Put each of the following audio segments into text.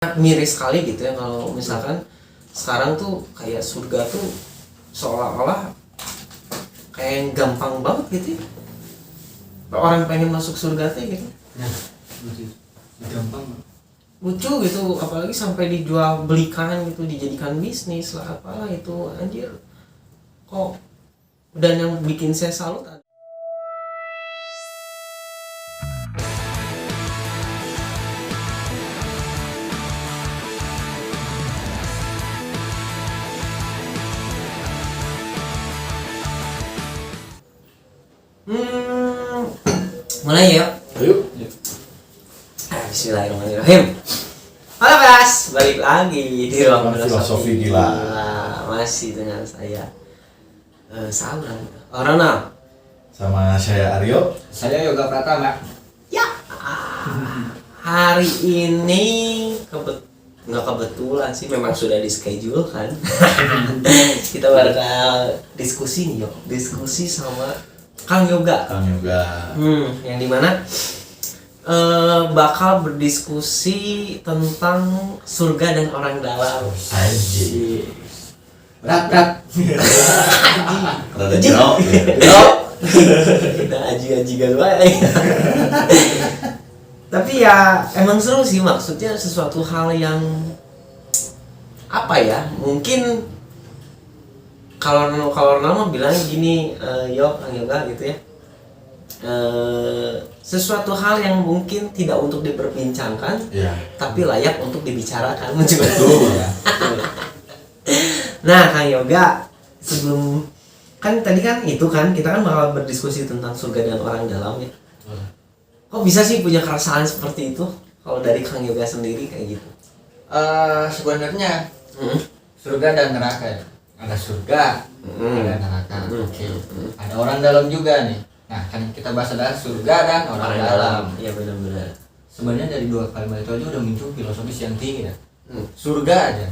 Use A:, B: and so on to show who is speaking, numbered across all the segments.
A: miris sekali gitu ya kalau misalkan sekarang tuh kayak surga tuh seolah-olah kayak yang gampang banget gitu ya. Orang pengen masuk surga tuh gitu.
B: Nah, gampang.
A: Lucu gitu, apalagi sampai dijual belikan gitu, dijadikan bisnis lah apalah itu anjir. Kok dan yang bikin saya salut mulai ya.
B: Ayo.
A: Bismillahirrahmanirrahim. Halo Bas, balik lagi di ruang
C: filosofi gila.
A: Masih dengan saya Sauran, Ronald,
C: Sama saya Aryo.
B: Saya Yoga Pratama.
A: ya. Hari ini nggak kebetulan sih, memang sudah di schedule kan. Kita bakal diskusi nih, diskusi sama Kang Yoga. Yang dimana bakal berdiskusi tentang surga dan orang dalam.
C: Anjir.
B: Berat.
C: Rada jauh.
A: Kita aji-aji galway. Tapi ya emang seru sih, maksudnya sesuatu hal yang apa ya, mungkin kalau nama bilang gini, Kang Yoga gitu ya, sesuatu hal yang mungkin tidak untuk diperbincangkan,
C: Ya.
A: tapi layak untuk dibicarakan.
C: Betul.
A: Nah, Kang Yoga, sebelum kan tadi kan itu kan kita kan bakal berdiskusi tentang surga dan orang dalam ya. Kok bisa sih punya keresahan seperti itu? Kalau dari Kang Yoga sendiri kayak gitu?
B: Sebenarnya surga dan neraka ya. Ada surga, ada neraka. Oke. Ada orang dalam juga nih. Nah, kan kita bahas adalah surga dan orang dalam.
A: Iya benar-benar.
B: Sebenarnya dari dua kalimat itu aja udah muncul filosofis yang tinggi ya. Surga aja.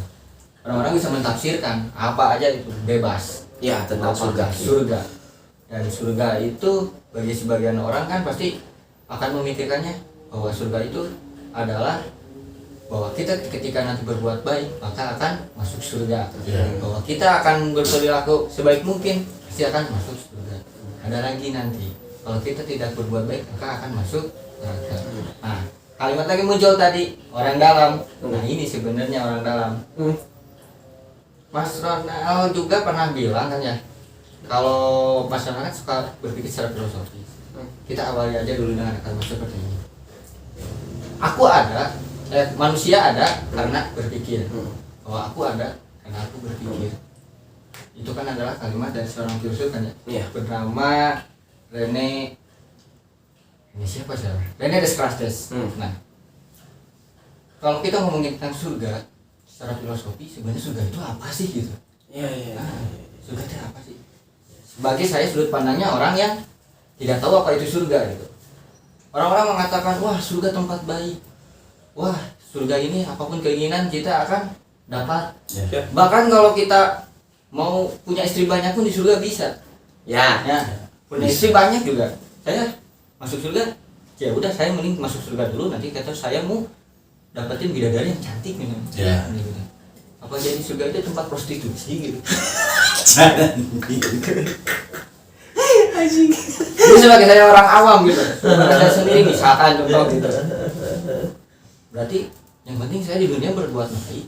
B: Orang-orang bisa mentafsirkan apa aja itu bebas.
A: Ya, tentang surga.
B: Surga. Dan surga itu bagi sebagian orang kan pasti akan memikirkannya bahwa surga itu adalah bahwa kita ketika nanti berbuat baik maka akan masuk surga. Bahwa kita akan berperilaku sebaik mungkin pasti akan masuk surga. Ada lagi nanti kalau kita tidak berbuat baik maka akan masuk neraka. Nah, kalimat lagi muncul tadi orang dalam. Nah, ini sebenarnya orang dalam. Mas Ronald juga pernah bilang kan ya, kalau masyarakat suka berpikir secara filosofis. Kita awali aja dulu dengan kalimat seperti ini. Manusia ada karena berpikir. Bahwa aku ada karena aku berpikir. Itu kan adalah kalimat dari seorang filsuf kan ya.
A: Iya.
B: Bernama René Descartes. Nah, kalau kita ngomongin tentang surga secara filosofi, sebenarnya surga itu apa sih gitu?
A: Iya.
B: Nah, surga itu apa sih? Sebagai saya sudut pandangnya orang yang tidak tahu apa itu surga gitu. Orang-orang mengatakan, wah surga tempat baik. Wah surga ini apapun keinginan kita akan dapat.
A: Ya.
B: Bahkan kalau kita mau punya istri banyak pun di surga bisa.
A: Ya.
B: Punya istri banyak juga. Saya masuk surga, ya udah saya mending masuk surga dulu, nanti kata saya mau dapetin bidadari yang cantik gitu.
C: Ya.
B: Gitu. Apa jadi surga itu tempat prostitusi gitu? Ini sebagai saya orang awam gitu. Saya sendiri misalkan contoh gitu. Berarti yang penting saya di dunia berbuat baik.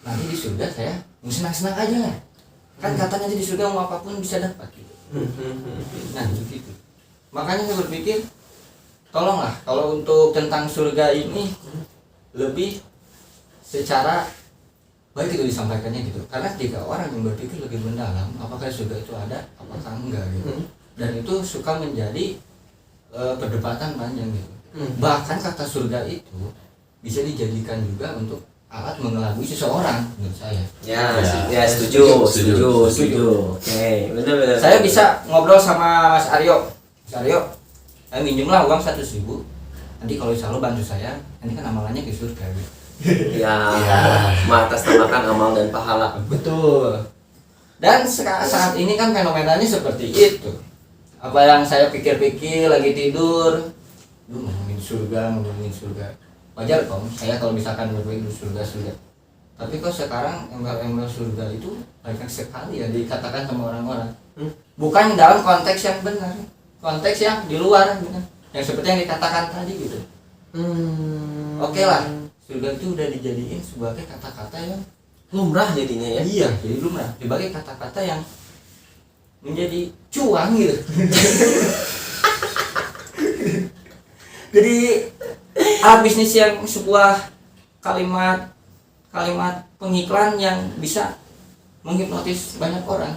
B: Nanti di surga saya mau senang-senang aja lah. Kan katanya di surga mau apapun bisa dapat gitu. Nah begitu. Makanya saya berpikir, tolonglah kalau untuk tentang surga ini lebih secara baik itu disampaikannya gitu. Karena jika orang yang berpikir lebih mendalam, apakah surga itu ada, apakah enggak gitu. Dan itu suka menjadi perdebatan panjang gitu. Bahkan kata surga itu bisa dijadikan juga untuk alat mengelabui seseorang menurut saya.
A: Ya, setuju. Oke, benar.
B: Saya bisa ngobrol sama Mas Aryo. Mas Aryo, saya minjemlah uang 100.000. Nanti kalau insya Allah bantu saya, nanti kan amalannya ke surga gitu.
A: Ya. Mengatasnamakan amal dan pahala.
B: Betul. Dan saat ini kan fenomenanya seperti itu. Apa yang saya pikir-pikir lagi tidur, ngomongin surga. wajar kok saya kalau misalkan berbaik di surga. Tapi kok sekarang embel-embel surga itu banyak sekali ya dikatakan sama orang-orang. Bukan dalam konteks yang benar, konteks yang di luar gitu. Yang seperti yang dikatakan tadi gitu. Oke lah, surga itu udah dijadiin sebagai kata-kata yang
A: lumrah jadinya ya.
B: iya, jadi lumrah sebagai kata-kata yang menjadi cuan gitu. Jadi bisnis yang sebuah kalimat pengiklan yang bisa menghipnotis banyak orang.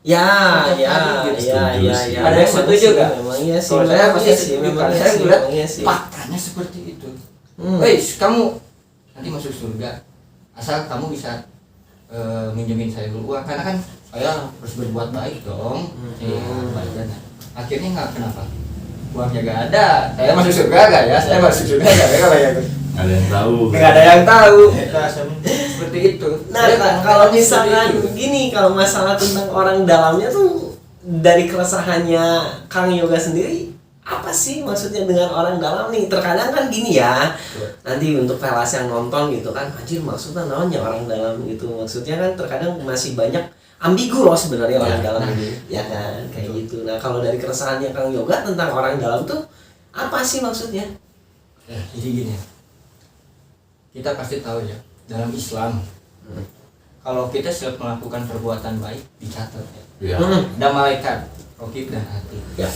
A: Ya.
B: Ada yang setuju gak?
A: Memang iya sih.
B: Kalau saya pasti
A: sih,
B: setuju
A: memang
B: kan.
A: iya
B: Saya
A: sih,
B: melihat
A: memang iya sih.
B: faktanya seperti itu. Wes, kamu nanti masuk surga asal kamu bisa minjemin saya dulu uang, karena kan saya harus berbuat baik dong. Baik dan akhirnya nggak, kenapa? Uangnya gak ada, saya masuk surga gak ya? Saya masuk surga gak ya kalau ya?
C: Nggak ada yang tahu.
B: Nggak ada yang tahu. Seperti itu.
A: Nah, kalau misalkan gini, kalau masalah tentang orang dalamnya tuh dari keresahannya Kang Yoga sendiri, apa sih maksudnya dengan orang dalam nih? Terkadang kan gini ya, nanti untuk pelas yang nonton gitu kan, anjir maksudnya namanya orang dalam gitu. Maksudnya kan terkadang masih banyak ambigu loh sebenarnya orang dalam ini, ya kan, kayak gitu. Nah, kalau dari keresahannya Kang Yoga tentang orang dalam tuh apa sih maksudnya?
B: Jadi gini, kita pasti tahu ya, dalam Islam kalau kita sudah melakukan perbuatan baik dicatat ya.
C: Iya.
B: Ada malaikat Raqib dan Atid
A: Ya.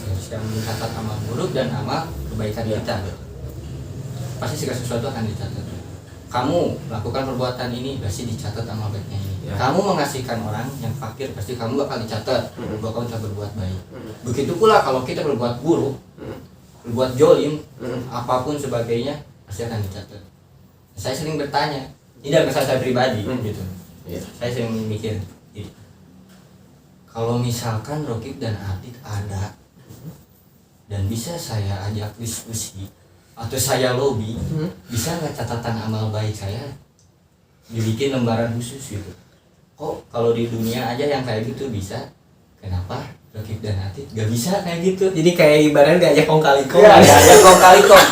B: yang sedang mencatat amal buruk dan amal kebaikan kita. Pasti segala sesuatu akan dicatat. Kamu melakukan perbuatan ini pasti dicatat amal baiknya ini.
A: Ya.
B: Kamu mengasihkan orang yang fakir pasti kamu bakal dicatat bahwa kamu telah berbuat baik. Begitu pula kalau kita berbuat buruk, berbuat jolim, apapun sebagainya pasti akan dicatat. Saya sering bertanya, ini dalam kesalahan saya pribadi gitu.
A: Ya.
B: Saya sering mikir, kalau misalkan Raqib dan Atid ada dan bisa saya ajak diskusi atau saya lobby, bisa nggak catatan amal baik saya dibikin lembaran khusus gitu? Kok kalau di dunia aja yang kayak gitu bisa, kenapa Raqib dan Atid gak bisa kayak gitu?
A: Jadi kayak ibaratnya diajak kong kali kong.
B: Ya, ada kok kali kok.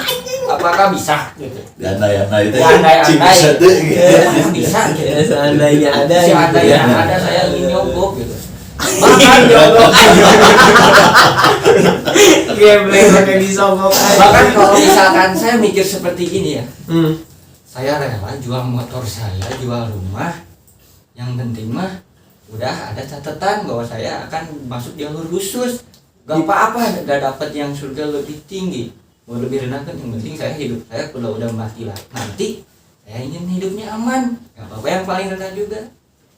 B: Apakah bisa gitu?
C: Diandai-andai itu
B: Diandai-andai.
C: bisa deh gitu.
B: Apakah bisa gitu?
A: Ya, seandainya ada gitu
B: Seandainya
A: ya.
B: ada, saya ingin nyogok gitu.
A: Bahkan nyogok. Geblek pakai disogok aja.
B: Bahkan kalau misalkan saya mikir seperti ini ya,
A: Hmm.
B: saya rela jual motor saya, jual rumah, yang penting mah udah ada catatan bahwa saya akan masuk jalur khusus. Gak apa-apa, gak dapat yang surga lebih tinggi, mau lebih rendah kan, yang penting saya hidup saya udah mati lah. Nanti saya ingin hidupnya aman, gak apa-apa yang paling rendah juga.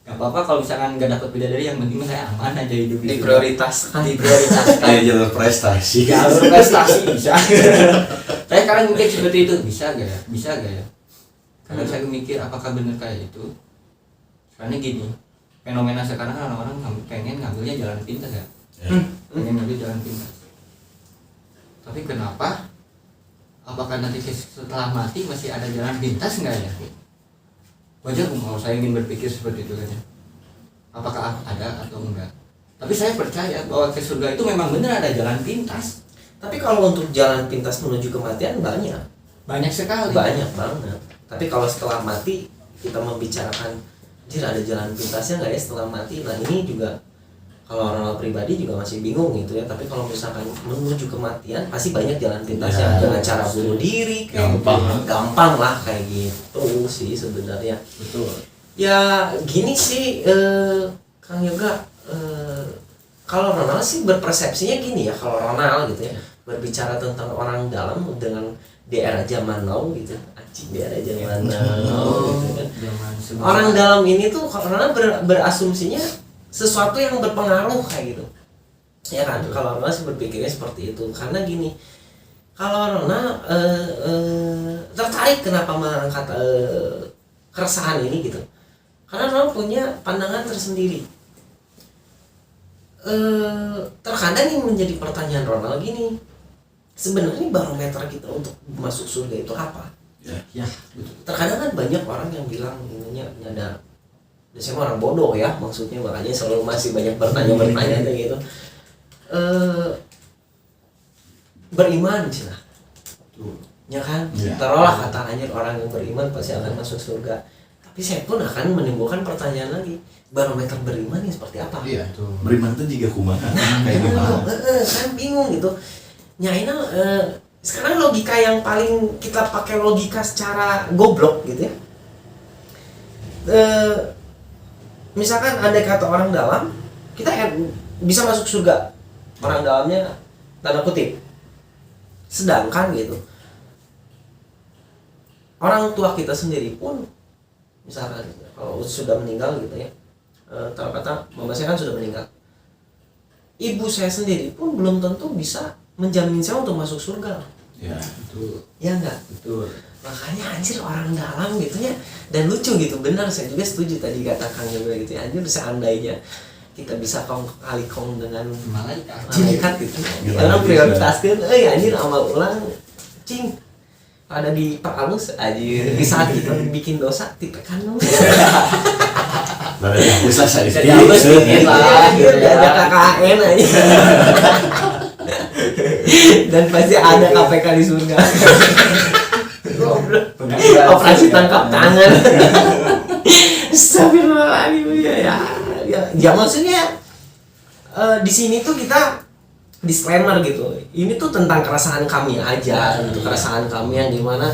B: Gak apa-apa kalau misalkan gak dapat bidadari, yang penting saya aman aja hidup di surga.
A: Diprioritaskan.
B: Diprioritaskan.
C: Kayak jalur prestasi.
B: Jalur prestasi bisa. Saya sekarang mikir seperti itu, bisa gak ya? Bisa gak ya? Kadang saya mikir apakah benar kayak itu. Karena gini, fenomena sekarang orang-orang pengen ngambilnya jalan pintas ya. Pengen ngambil jalan pintas. Tapi kenapa? Apakah nanti setelah mati masih ada jalan pintas nggak ya? Wajar kalau saya ingin berpikir seperti itu kan ya. Apakah ada atau enggak? Tapi saya percaya bahwa ke surga itu memang benar ada jalan pintas.
A: Tapi kalau untuk jalan pintas menuju kematian banyak.
B: Banyak sekali.
A: Banyak banget. Tapi kalau setelah mati kita membicarakan, anjir ada jalan pintasnya nggak ya setelah mati? Nah ini juga kalau orang pribadi juga masih bingung gitu ya. Tapi kalau misalkan menuju kematian pasti banyak jalan pintasnya,
C: Ya,
A: dengan cara bunuh diri kayak gampang lah kayak gitu sih sebenarnya.
B: Betul.
A: Ya gini sih Kang Yoga, kalau Ronald sih berpersepsinya gini ya, kalau Ronald gitu ya berbicara tentang orang dalam dengan di era zaman now gitu, anjing di era zaman now gitu kan. Orang dalam ini tuh karena berasumsinya sesuatu yang berpengaruh kayak gitu, ya kan? Kalau Ronald sih berpikirnya seperti itu karena gini, kalau Ronald tertarik kenapa mengangkat keresahan ini gitu, karena Ronald punya pandangan tersendiri. Terkadang yang menjadi pertanyaan Ronald gini, sebenarnya barometer kita untuk masuk surga itu apa?
B: Ya, betul.
A: Terkadang kan banyak orang yang bilang ininya ada, saya orang bodoh ya maksudnya, makanya selalu masih banyak bertanya gitu. Beriman cina, ya kan?
C: Ya.
A: Taruhlah kata anjir orang yang beriman pasti akan masuk surga. Tapi saya pun akan menimbulkan pertanyaan lagi, barometer beriman yang seperti apa?
C: Iya tuh. Beriman tuh juga kumaha. Kayak gimana?
A: Kan bingung gitu. Nyaina sekarang logika yang paling kita pakai logika secara goblok gitu ya. Misalkan andai kata orang dalam, kita bisa masuk surga. Orang dalamnya tanda kutip. Sedangkan gitu, orang tua kita sendiri pun misalkan kalau sudah meninggal gitu ya, taruh kata mama saya kan sudah meninggal, ibu saya sendiri pun belum tentu bisa menjamin saya untuk masuk surga.
C: Ya, betul.
A: Ya enggak?
C: Betul.
A: Makanya anjir orang dalam gitu ya. Dan lucu gitu, benar saya juga setuju tadi kata Kang Yoga gitu ya. Anjir seandainya kita bisa kali kong dengan malaikat gitu. Karena prioritaskan, anjir amal ulang cing ada di peralus anjir. Di saat kita bikin dosa tipekan dong.
C: Lalu hapus lah saya.
B: Jadi hapus dikit lah.
A: Ada KKN aja. Dan pasti ada KPK di surga. Operasi tangkap tangan. Astagfirullahaladzim ya maksudnya di sini tuh kita disclaimer gitu. Ini tuh tentang keresahan kami aja, gitu. Keresahan kami yang dimana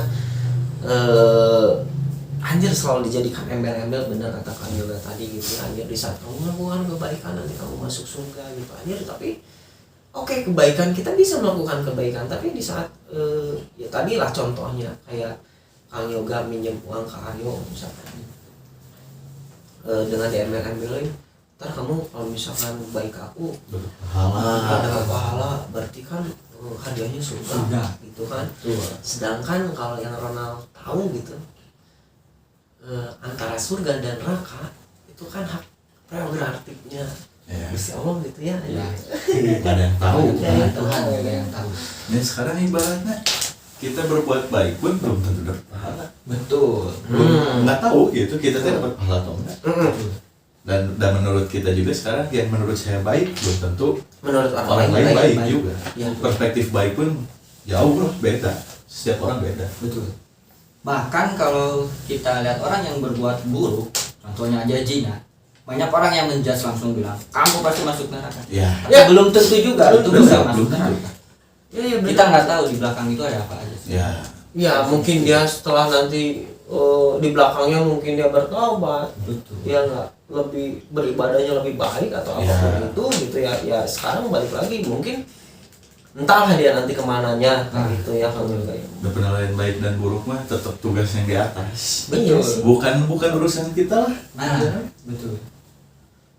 A: anjir selalu dijadikan embel-embel, benar kata Kang Yoga tadi gitu. Anjir di saat kamu melakukan kebaikan nanti kamu masuk surga gitu. Anjir tapi oke, kebaikan kita bisa melakukan kebaikan, tapi di saat ya tadi lah contohnya kayak Kang Yoga minjem uang ke Aryo misalkan dengan diembel-embelin, ntar kamu kalau misalkan baik aku ada pahala, berarti kan hadiahnya surga gitu kan. Sedangkan kalau yang Ronald tahu gitu, antara surga dan neraka itu kan hak prerogatifnya Gusti Allah gitu ya.
C: Gak ada yang tahu.
B: Tuhan yang tahu.
C: Nah sekarang ibaratnya kita berbuat baik pun belum tentu dapat pahala.
B: Betul.
C: Nggak tahu gitu kita dapat pahala atau enggak. Dan menurut kita juga sekarang yang menurut saya baik belum tentu
A: menurut
C: orang lain baik juga.
A: Ya.
C: Perspektif baik pun jauh loh, beda. Setiap orang beda.
B: Betul. Bahkan kalau kita lihat orang yang berbuat buruk, contohnya aja zina, banyak orang yang menjudge langsung bilang kamu pasti masuk neraka. Tapi belum tentu juga itu bisa masuk neraka. Kita nggak tahu di belakang itu ada apa aja sih.
A: Ya mungkin dia setelah nanti di belakangnya mungkin dia bertobat.
B: Betul.
A: Dia nggak lebih beribadahnya lebih baik atau apapun itu gitu ya. Ya sekarang balik lagi mungkin entahlah dia nanti kemananya gitu ya kalau juga ya.
C: Udah penilaian baik dan buruk mah tetap tugas yang di atas.
A: Betul.
C: Bukan urusan kita lah.
B: Betul.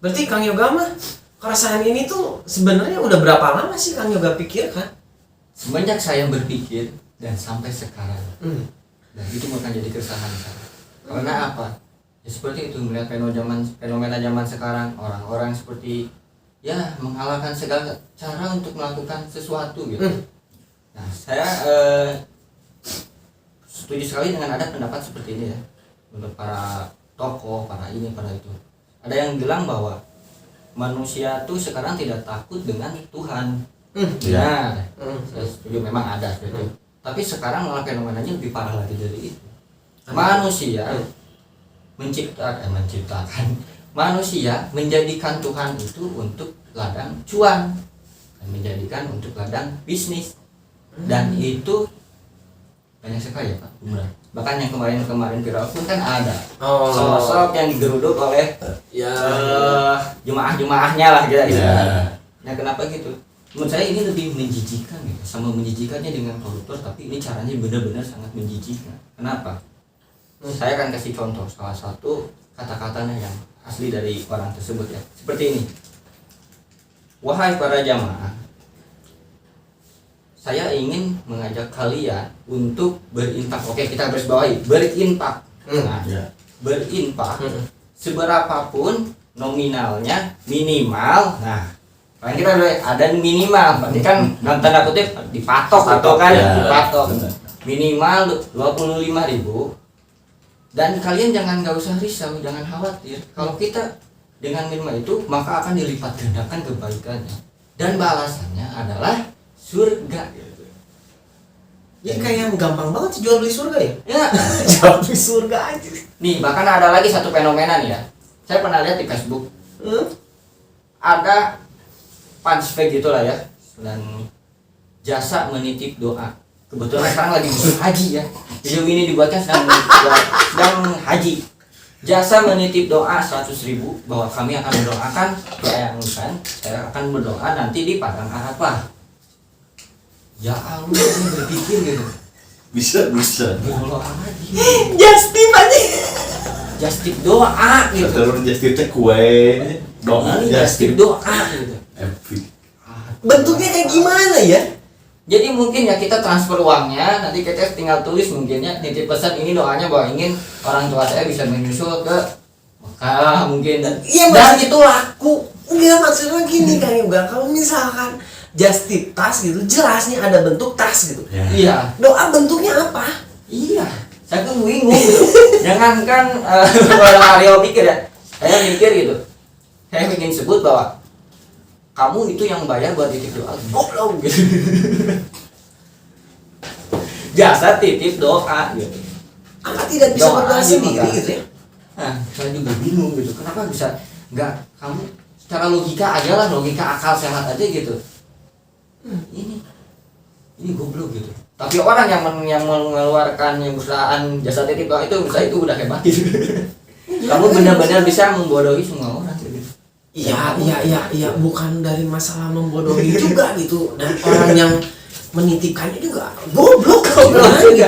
A: Berarti Kang Yoga mah keresahan ini tuh sebenarnya udah berapa lama sih Kang Yoga pikirkan?
B: Semenjak saya berpikir dan sampai sekarang, dan itu bukan jadi keresahan saya. Karena apa? Ya seperti itu, melihat fenomena zaman sekarang, orang-orang seperti ya menghalalkan segala cara untuk melakukan sesuatu gitu. Nah, saya setuju sekali dengan ada pendapat seperti ini ya, untuk para tokoh, para ini, para itu. Ada yang bilang bahwa manusia tuh sekarang tidak takut dengan Tuhan. Saya setuju, memang ada seperti itu. Tapi sekarang malah fenomenanya lebih parah lagi dari itu. Manusia menciptakan manusia menjadikan Tuhan itu untuk ladang cuan dan menjadikan untuk ladang bisnis, dan itu banyak sekali ya Pak Umrah. Bahkan yang kemarin viral pun kan ada sosok yang digeruduk oleh jemaah-jemaahnya lah gitu. Nah kenapa gitu? Menurut saya ini lebih menjijikan gitu. Sama menjijikannya dengan koruptor, tapi ini caranya benar-benar sangat menjijikan. Kenapa? Saya akan kasih contoh salah satu kata-katanya yang asli dari orang tersebut ya. Seperti ini. Wahai para jamaah, saya ingin mengajak kalian untuk berinfak. Oke, kita garis bawahi, berinfak. Nah, berinfak seberapapun nominalnya minimal. Nah, kan kita ada minimal, berarti kan dalam tanda kutip dipatok atau kan dipatok. Minimal 25.000. Dan kalian nggak usah risau, jangan khawatir. Kalau kita dengan minimal itu, maka akan dilipat gandakan kebaikannya. Dan balasannya adalah surga.
A: Ya kayak gampang banget sih jual beli surga ya.
B: Ya.
A: Jual beli surga aja.
B: Nih, bahkan ada lagi satu fenomena nih ya. Saya pernah lihat di Facebook. Ada punchbag gitu lah ya. Dan jasa menitip doa. Kebetulan sekarang lagi musim haji ya. Video ini dibuatkan sedang haji. Jasa menitip doa 100.000 bahwa kami akan mendoakan, bayangkan saya akan berdoa nanti di padang Arafah. Ya Allah, ini berpikir gitu.
C: Bisa.
B: Berdoa lagi.
A: Just tip aja.
B: Just tip doa gitu.
C: Terus just tip kue, doa
B: Ini
C: just tip.
B: doa gitu.
C: Epic.
A: Bentuknya kayak gimana ya?
B: Jadi mungkin ya kita transfer uangnya, nanti kita tinggal tulis mungkin ya nitip pesan ini doanya bahwa ingin orang tua saya bisa menyusul ke Mekah mungkin dan itu laku.
A: Enggak, maksudnya gini kan juga, kalau misalkan just tip tas gitu, jelasnya ada bentuk tas gitu.
C: Ya.
B: Iya.
A: Doa bentuknya apa?
B: Iya. Saya tuh bingung gitu. Jangankan orang Mario mikir ya. Saya mikir gitu. Saya ingin sebut bahwa kamu itu yang bayar buat titip doa, goblok gitu. Jasa titip doa gitu.
A: Apa tidak bisa
B: Doa
A: berdoa
B: di
A: sendiri
B: Mekah.
A: gitu ya?
B: Nah, saya juga bingung gitu. Kenapa bisa nggak kamu secara logika aja lah, logika akal sehat aja gitu. Ini goblok gitu. Tapi orang yang mengeluarkan yang perusahaan jasa titip doa itu, saya itu udah hebat gitu. Kamu benar-benar bisa membodohi semua orang gitu.
A: Iya, bukan dari masalah membodohi juga gitu. Dan orang yang menitipkannya juga goblok
B: Goblok
A: gitu
B: juga.
A: aja.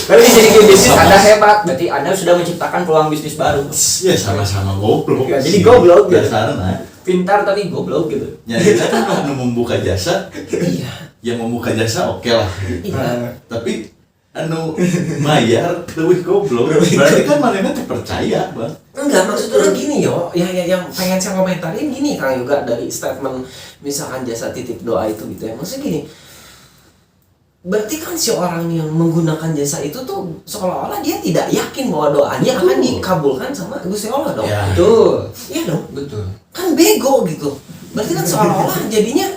B: Tapi di sini bisnis Anda hebat, berarti Anda sudah menciptakan peluang bisnis baru.
C: Ya sama-sama goblok.
B: Ya, jadi goblok gitu.
C: Dasarnya.
B: Pintar tapi goblok gitu.
C: Ya kita kan mau membuka jasa,
A: Iya.
C: yang membuka jasa oke lah.
A: Iya.
C: Tapi anu mayar lebih goblok. Berarti kan mana terpercaya, Bang.
A: Enggak, maksudnya gini yo, yang pengen saya komentarin gini Kang juga dari statement misalkan jasa titip doa itu gitu ya. Maksudnya gini, berarti kan si orang yang menggunakan jasa itu tuh seolah-olah dia tidak yakin bahwa doanya akan dikabulkan sama Gusti Allah dong.
C: Ya.
B: Betul.
A: Iya dong.
B: Betul.
A: Kan bego gitu. Berarti kan seolah-olah jadinya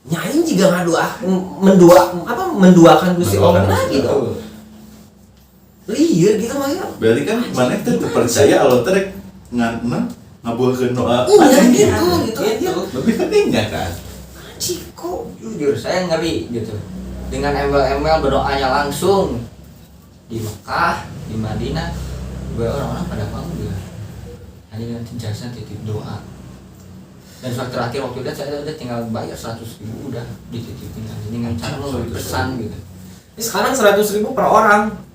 A: nyain juga menduakan Gusti Allah lagi dong. Liar gitu maksudnya.
C: Berarti kan mana itu terpercaya Allah terek ngabuahkeun doa.
A: Iya gitu aja.
C: Lebih pentingnya kan.
A: Ciko.
B: Jujur saya ngeri gitu. Dengan embel-embel berdoanya langsung di Mekah, di Madinah, orang-orang pada mau juga. Hanya dengan jasa titip doa. Dan suatu terakhir waktu itu saya udah tinggal bayar 100.000 udah dititipin aja dengan cara melalui pesan gitu.
A: Sekarang 100.000 per orang.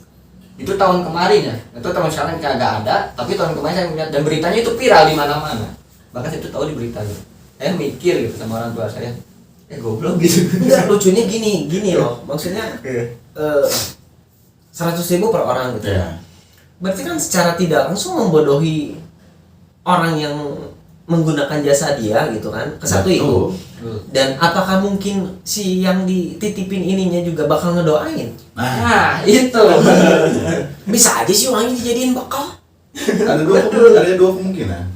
B: Itu tahun kemarin ya, itu tahun sekarang kagak ada, tapi tahun kemarin saya melihat dan beritanya itu viral di mana-mana. Bahkan saya itu tahu di berita gitu. Saya mikir gitu sama orang tua saya, goblok gitu.
A: Enggak, lucunya gini loh. Maksudnya 100.000 per orang gitu.
C: Ya.
A: Berarti kan secara tidak langsung membodohi orang yang menggunakan jasa dia gitu kan. Kesatu itu. Dan apakah mungkin si yang dititipin ininya juga bakal ngedoain?
B: Nah, itu.
A: Bisa aja sih orangnya dijadiin bekal.
C: Ada dua kemungkinan.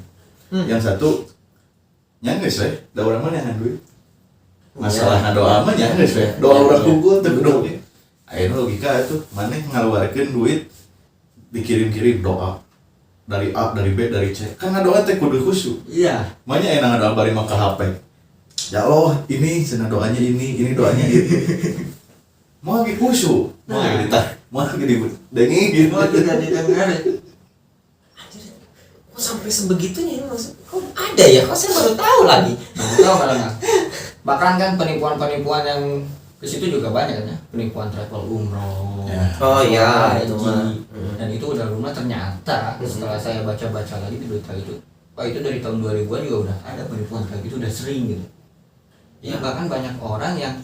C: Yang satu nyangges we, da urang mah nyangan duit. Masalah ngadoa mah nyangges we. Doa urang kumpul teu kudu. Ayeuna logika itu maneh ngaluarkeun duit dikirim-kirim doa. Dari A, dari B, dari C. Kan ngadoa teh kudu khusyuk.
B: Iya.
C: Makanya enak ngadoa bari mah ka HP. Ya Allah, ini cenah doanya ini doanya itu. Mau lagi khusyuk, mau lagi ditah, mau lagi didengi gitu.
B: Oh, tidak didengar.
A: Kok sampai sebegitunya ini maksud? Kok ada ya? Kok saya baru tahu lagi.
B: Tahu malah. Bahkan kan penipuan-penipuan yang ke situ juga banyak kan ya, penipuan travel umroh.
C: Ya.
A: Oh iya,
B: haji.
A: itu mah.
B: Dan itu udah lumayan ternyata setelah saya baca-baca lagi di berita itu, Pak itu dari tahun 2000-an juga udah ada penipuan kayak gitu, udah sering gitu. Ya bahkan banyak orang yang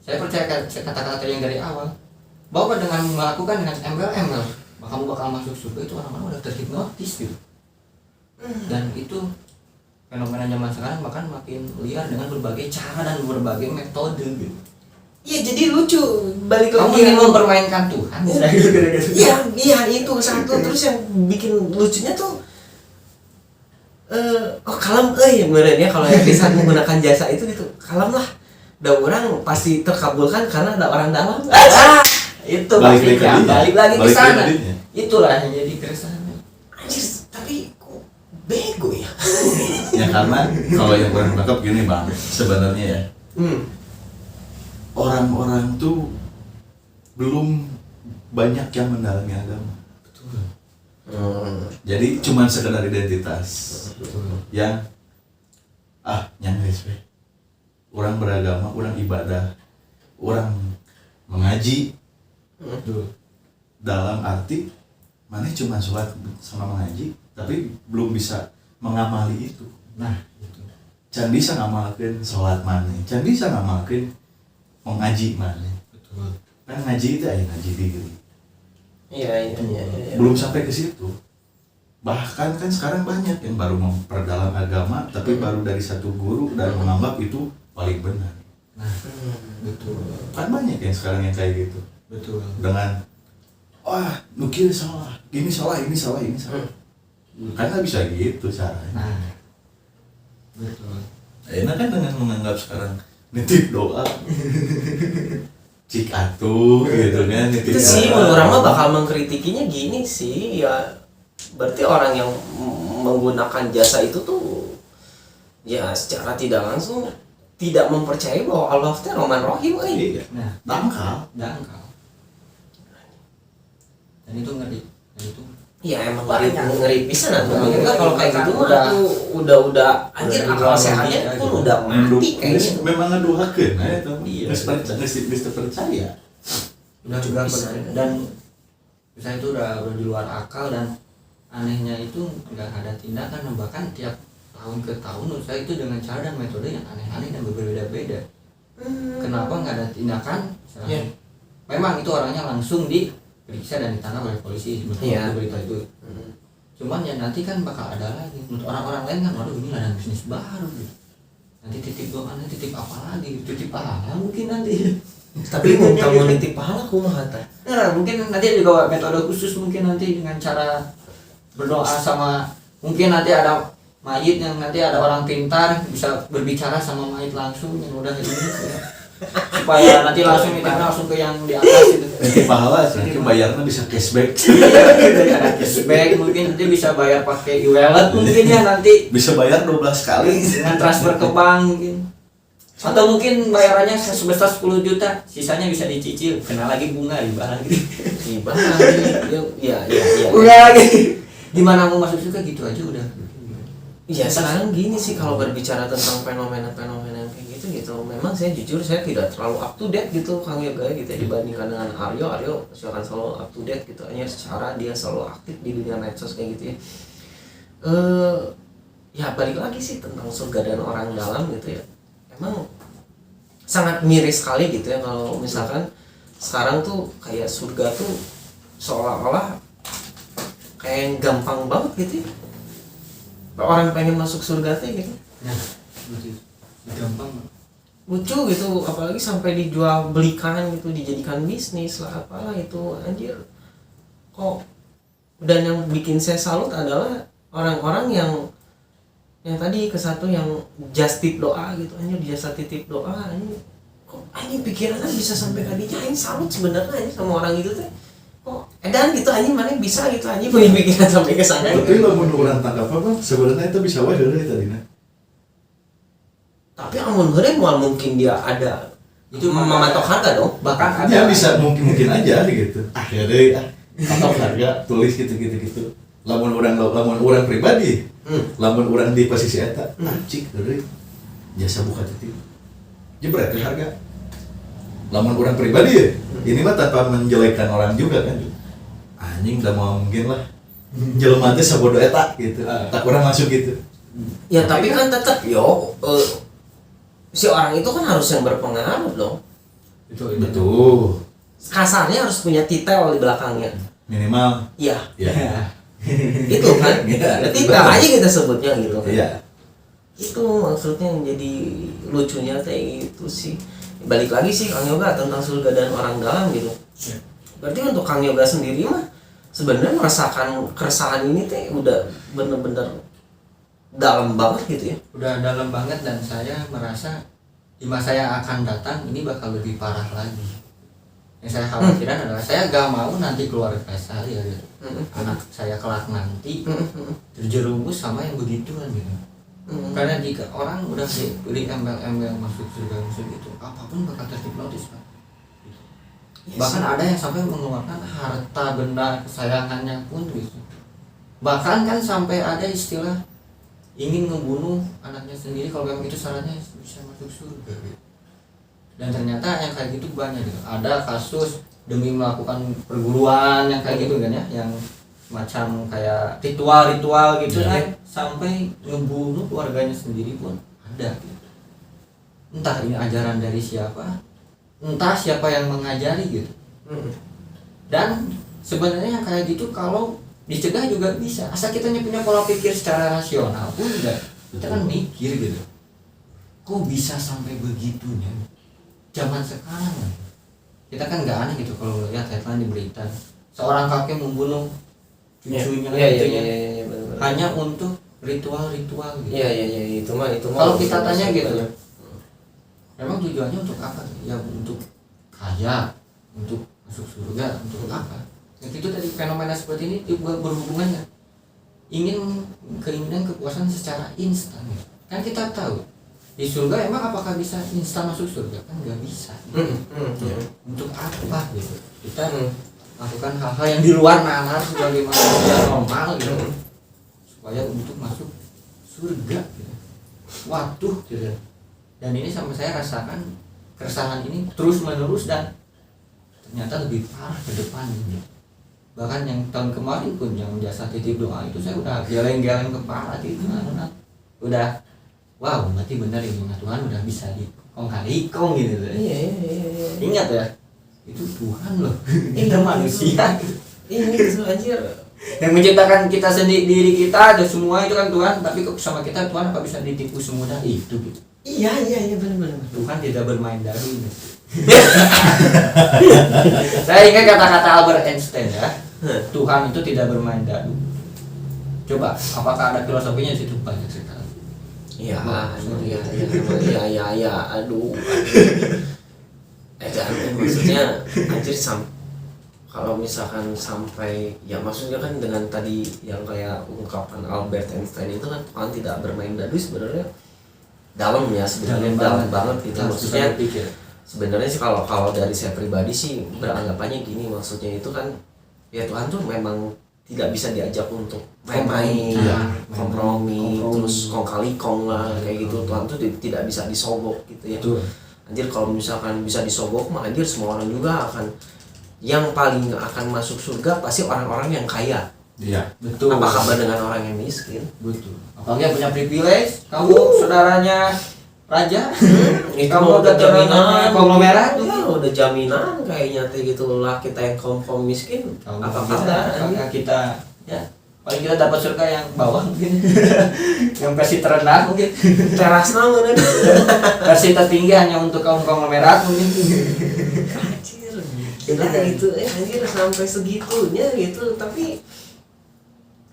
B: saya percaya kata-kata yang dari awal bahwa dengan melakukan dengan embel-embel kamu bakal masuk surga, itu orang-orang udah terhipnotis gitu. Dan itu fenomena zaman sekarang bahkan makin liar dengan berbagai cara dan berbagai metode gitu.
A: Iya, jadi lucu balik
B: Kamu
A: lagi
B: ingin mempermainkan Tuhan.
A: Iya itu satu. Terus yang bikin lucunya tuh kalem meureun ya kalau yang bisa menggunakan jasa itu gitu. Kalem lah. da orang pasti terkabulkan karena ada orang dalam.
B: Itu
C: Balik lagi
B: pastinya.
C: ke dia.
B: Balik lagi ke
C: Balik lagi
B: sana.
C: ke dia.
B: Itulah yang jadi keresahan.
A: Anjir, tapi kok bego ya.
C: Ya karena kalau yang kurang nangkep gini bang, sebenarnya ya orang-orang tuh belum banyak yang mendalami agama. Jadi cuman sekedar identitas yang nyangres we. Orang beragama, orang ibadah, orang mengaji. Dalam arti mana cuma sholat sama mengaji, tapi belum bisa mengamali itu.
B: Nah, itu.
C: Can bisa ngamalkeun sholat mana, can bisa ngamalkeun mengaji mana.
B: Betul.
C: Kan ngaji itu aya ngaji diri.
A: Iya.
C: Belum sampai ke situ. Bahkan kan sekarang banyak yang baru memperdalam agama tapi baru dari satu guru dan menganggap itu paling benar.
B: Nah, betul.
C: Kan banyak yang sekarang yang kayak gitu.
B: Betul.
C: Dengan nukil salah, ini salah. Kan nggak bisa gitu caranya.
B: Nah, betul.
C: Enak kan dengan menganggap sekarang nitip doa. Cik atuh gitu kan nitip
A: Itu sih
C: doa.
A: menurut orang mah bakal mengkritikinya gini sih ya, berarti orang yang menggunakan jasa itu tuh ya secara tidak langsung tidak mempercayai bahwa Allah itu Rahman Rahim.
C: Iya.
B: Nah,
C: Dangkal.
B: Dan itu ngeri. Dan itu
A: Ya emang
B: Banyak.
A: ngeri pisan atuh.
B: Ngeri.
A: Enggak kalau kayak gitu mah tuh udah anjir akal sehatnya pun udah mati kayaknya.
C: Memang ngeduhakeun eta.
B: Iya.
C: Geus percaya.
B: udah
A: Itu
B: juga
A: bisa.
B: dan misalnya itu udah di luar akal, dan anehnya itu nggak ada tindakan, bahkan tiap tahun ke tahun menurut saya itu dengan cara dan metode yang aneh-aneh dan berbeda-beda. Kenapa nggak ada tindakan? Misalnya,
A: Yeah.
B: memang itu orangnya langsung diperiksa dan ditangkap oleh polisi seperti
A: Yeah.
B: berita itu. Cuman ya nanti kan bakal ada lagi menurut orang-orang lain kan, waduh ini ada bisnis baru gitu. Nanti titip doa, nanti titip apa lagi, titip pahala mungkin nanti.
A: Tapi mau kamu nitip pahala kumaha tah?
B: Nah, mungkin nanti juga metode khusus, mungkin nanti dengan cara berdoa sama, mungkin nanti ada mayit yang nanti ada orang pintar bisa berbicara sama mayit langsung yang udah ini ya. Supaya nanti langsung nitipnya langsung ke yang di atas gitu.
C: Nitip pahala nanti bayarnya bisa cashback.
B: Iya, ada cashback, mungkin nanti bisa bayar pakai e-wallet mungkin ya nanti
C: Bisa bayar 12 kali.
B: dengan transfer ke bank mungkin. Atau mungkin bayarannya sebesar 10 juta, sisanya bisa dicicil, kena lagi bunga ibarat gitu.
A: Tiba ya.
B: Bunga lagi. Gimana mau masuk juga gitu aja udah.
A: Ya sekarang gini sih kalau berbicara tentang fenomena-fenomena yang kayak gitu, memang saya jujur saya tidak terlalu up to date gitu Kang Yoga gitu ya, dibandingkan dengan Aryo pasti akan selalu up to date gitu, hanya secara dia selalu aktif di dunia medsos kayak gitu ya. Ya balik lagi sih tentang surga dan orang dalam gitu ya, emang sangat miris sekali gitu ya kalau misalkan sekarang tuh kayak surga tuh seolah-olah kayak yang gampang banget gitu ya. Orang pengen masuk surga teh gitu.
B: Nah, gampang.
A: Lucu gitu, apalagi sampai dijual belikan gitu, dijadikan bisnis lah apalah itu anjir. Kok dan yang bikin saya salut adalah orang-orang yang tadi ke satu yang just tip doa gitu, anjir jasa titip doa anjir. Kok anjing pikirannya bisa sampai kadinya, anjing salut sebenarnya anjing sama orang itu teh. Kok edan gitu anjing mana bisa gitu anjing punya pikiran sampai ke sana.
C: Tapi lamun urang tangkap apa sebenarnya itu bisa wae heureuy tadina.
A: Tapi amun heureuy moal mungkin dia ada
B: Itu
A: mematok harga dong.
B: Bahkan
C: Ya
B: ada
C: bisa mungkin aja gitu. Heureuy patok harga tulis gitu. Lamun urang pribadi, lamun urang di posisi eta, cik heureuy jasa buka titip. Jebret ke harga. Lamun urang pribadi ya, ini mah tanpa menjelekkan orang juga kan. Anjing udah mau mungkin lah. Jelema teh sabodo eta gitu. Tak urang masuk gitu.
A: Ya tapi kan tetap si orang itu kan harus yang berpengaruh dong.
C: Betul.
A: Kasarnya harus punya titel di belakangnya.
C: Minimal
A: Iya.
C: ya.
A: Itu kan.
C: Iya.
A: Titel aja kita sebutnya gitu kan.
C: Iya.
A: Itu maksudnya yang jadi lucunya kayak gitu sih. Balik lagi sih Kang Yoga tentang surga dan orang dalam gitu. Berarti untuk Kang Yoga sendiri mah sebenarnya merasakan keresahan ini teh udah bener-bener dalam banget gitu ya.
B: udah dalam banget, dan saya merasa di masa yang akan datang ini bakal lebih parah lagi. Yang saya khawatirkan adalah saya gak mau nanti keluarga saya gitu, anak saya kelak nanti terjerumus sama yang begituan gitu. Karena jika orang udah beli embel-embel masuk surga gitu, apapun bakal terhipnotis Pak. Bahkan ada yang sampai mengeluarkan harta benda kesayangannya pun gitu. Bahkan kan sampai ada istilah ingin membunuh anaknya sendiri kalau memang itu syaratnya bisa masuk surga gitu. Dan ternyata yang kayak gitu banyak gitu. Ada kasus demi melakukan perguruan yang kayak gitu kan ya, yang macam kayak ritual-ritual gitu kan, sampai ngebunuh keluarganya sendiri pun ada gitu. Entah ini ajaran dari siapa, entah siapa yang mengajari gitu. Dan sebenarnya yang kayak gitu kalau dicegah juga bisa, asal kita punya pola pikir secara rasional pun enggak. Kita kan mikir gitu, kok bisa sampai begitunya zaman sekarang kan? Kita kan nggak aneh gitu kalau lihat headline di berita seorang kakek membunuh cucunya, hanya untuk ritual-ritual gitu.
A: Iya, itu mah
B: kalau kita tanya gitu, memang tujuannya untuk apa? Ya untuk kaya, untuk masuk surga, untuk apa? Yang itu tadi fenomena seperti ini juga berhubungan kan, keinginan kepuasan secara instan gitu. Kan kita tahu di surga emang apakah bisa instan masuk surga? Kan nggak bisa. Untuk apa gitu? Kita lakukan hal-hal yang di luar nalar sebagai manusia normal gitu, supaya untuk masuk surga gitu. Waduh gitu. Dan ini sampai saya rasakan keresahan ini terus menerus dan ternyata lebih parah ke depan gitu. Bahkan yang tahun kemarin pun yang jasa titip doa itu saya udah geleng-geleng kepala gitu, udah wow, berarti benar ini Tuhan udah bisa dikong-kali-kong gitu.
A: Iya.
B: Ingat ya, itu Tuhan loh, kita manusia.
A: Ini itu anjir.
B: Yang menciptakan kita sendiri, diri kita, ada semua itu kan Tuhan, tapi sama kita Tuhan apa bisa ditipu semudah itu gitu.
A: Iya, benar.
B: Tuhan tidak bermain dadu. Saya ingat kata-kata Albert Einstein ya, Tuhan itu tidak bermain dadu. Coba, apakah ada filosofinya di situ? Banyak sekali.
A: Iya, aduh. Maksudnya anjir kalau misalkan sampai ya maksudnya kan dengan tadi yang kayak ungkapan Albert Einstein itu kan Tuhan tidak bermain dadu sebenarnya dalam ya, sebenarnya dalam banget gitu. Maksudnya sebenarnya sih kalau dari saya pribadi sih beranggapannya gini, maksudnya itu kan ya Tuhan tuh memang tidak bisa diajak untuk main-main, kompromi, terus kong kali kong lah kayak gitu. Tuhan tuh tidak bisa disogok gitu ya. Anjir kalau misalkan bisa disogok mah anjir semua orang juga akan, yang paling akan masuk surga pasti orang-orang yang kaya.
C: Iya,
B: betul.
A: Apa kabar dengan orang yang miskin?
B: Betul. Apalagi yang punya privilege, kamu saudaranya raja,
A: Kamu udah jaminan
B: konglomerat,
A: udah jaminan kayaknya gitu lah. Kita yang kaum miskin apa kabar?
B: Kita ya paling kita dapat surga yang bawah mungkin, yang versi terendah mungkin,
A: Teras namun
B: versi tertinggi hanya untuk kaum konglomerat mungkin.
A: Anjir, kita gitu anjir sampai segitunya gitu. Tapi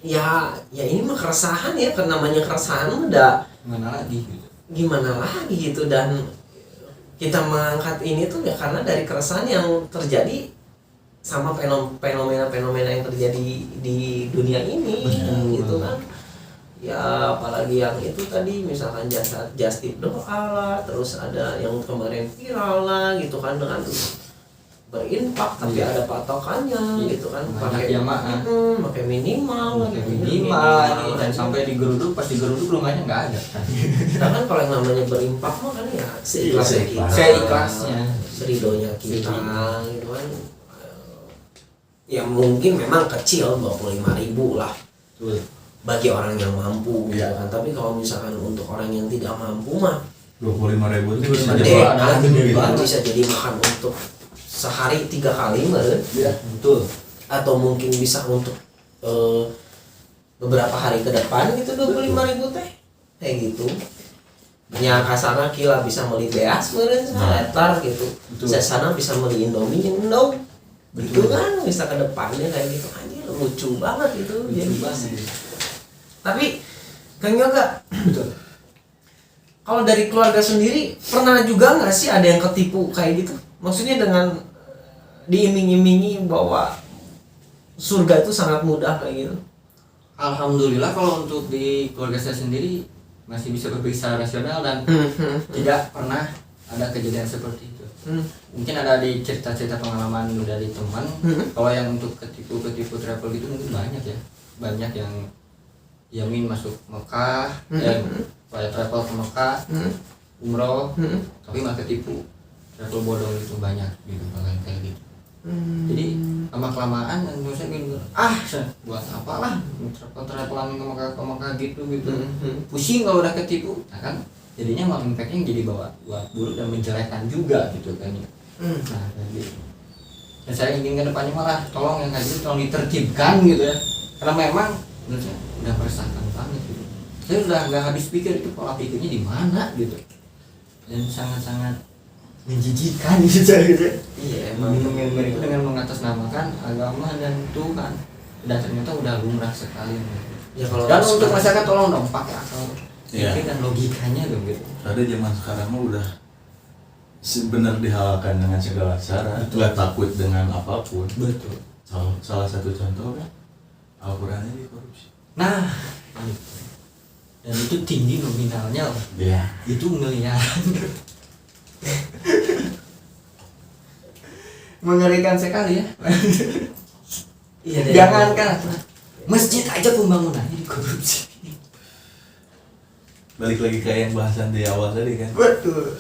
A: ya ini mah keresahan ya, karena namanya keresahan udah gimana lagi gitu. Dan kita mengangkat ini tuh ya karena dari keresahan yang terjadi sama fenomena-fenomena yang terjadi di dunia ini. Gitu kan ya, apalagi yang itu tadi misalkan just tip doa lah, terus ada yang kemarin viral lah gitu kan, dengan berinfak tapi ada patokannya gitu kan, pakai minimal
B: dan sampai digeruduk, pas digeruduk rumahnya nggak ada.
A: Sedangkan kalau yang namanya berinfak mah kan ya seikhlasnya, seridonya kita gitu kan. Ya mungkin memang kecil 25.000 lah bagi orang yang mampu gitu kan. Tapi kalau misalkan untuk orang yang tidak mampu mah
C: 25.000 itu
A: bisa jadi makan untuk sehari 3 kali meren.
B: Ya, betul.
A: Atau mungkin bisa untuk beberapa hari ke depan gitu 25.000 teh kayak gitu. Nya kasana kila bisa beli beas meren saletar gitu. Sesana bisa beli Indomie endong. Betul kan, bisa ke depannya kayak gitu. Anjir lucu banget itu jadi. Tapi Kang Yoga, Kalau dari keluarga sendiri pernah juga nggak sih ada yang ketipu kayak gitu? Maksudnya dengan diiming-imingi bahwa surga itu sangat mudah kayak gitu.
B: Alhamdulillah kalau untuk di keluarga saya sendiri masih bisa berpikir secara rasional dan tidak pernah ada kejadian seperti itu. Mungkin ada di cerita-cerita pengalaman dari teman. Kalau yang untuk ketipu travel gitu mungkin banyak ya. Banyak yang jamin masuk Mekah, saya travel ke Mekah, umroh, tapi malah ketipu travel bodong gitu banyak gitu kayak gitu. Jadi lama kelamaan dan saya gini, buat apalah travelan ke Mekah gitu pusing kalau udah ketipu, nah kan jadinya malah impactnya jadi buat buruk dan menjelekkan juga gitu kan ya. Nah kayak gitu. Dan saya ingin ke depannya malah tolong yang kayak gitu tolong ditertibkan gitu ya, karena memang menurut saya udah meresahkan banget gitu. Saya udah nggak habis pikir itu pola pikirnya di mana gitu, dan sangat-sangat menjijikan gitu.
A: Iya emang.
B: Mereka dengan mengatasnamakan agama dan Tuhan, dan ternyata udah lumrah sekali.
A: Ya kalau
B: dan untuk masyarakat tolong dong pakai akal
C: Iya.
B: dan logikanya dong gitu.
C: Ada zaman sekarang mah udah benar dihalalkan dengan segala cara, nggak takut dengan apapun.
B: Betul.
C: Salah satu contoh kan Al-Quran ini korupsi.
B: Nah, dan itu tinggi nominalnya loh.
C: Iya.
B: Itu miliaran. Mengerikan sekali ya.
A: Iya,
B: Jangankan masjid aja pembangunannya dikorupsi.
C: Balik lagi kayak yang bahasan di awal tadi kan.
B: Betul.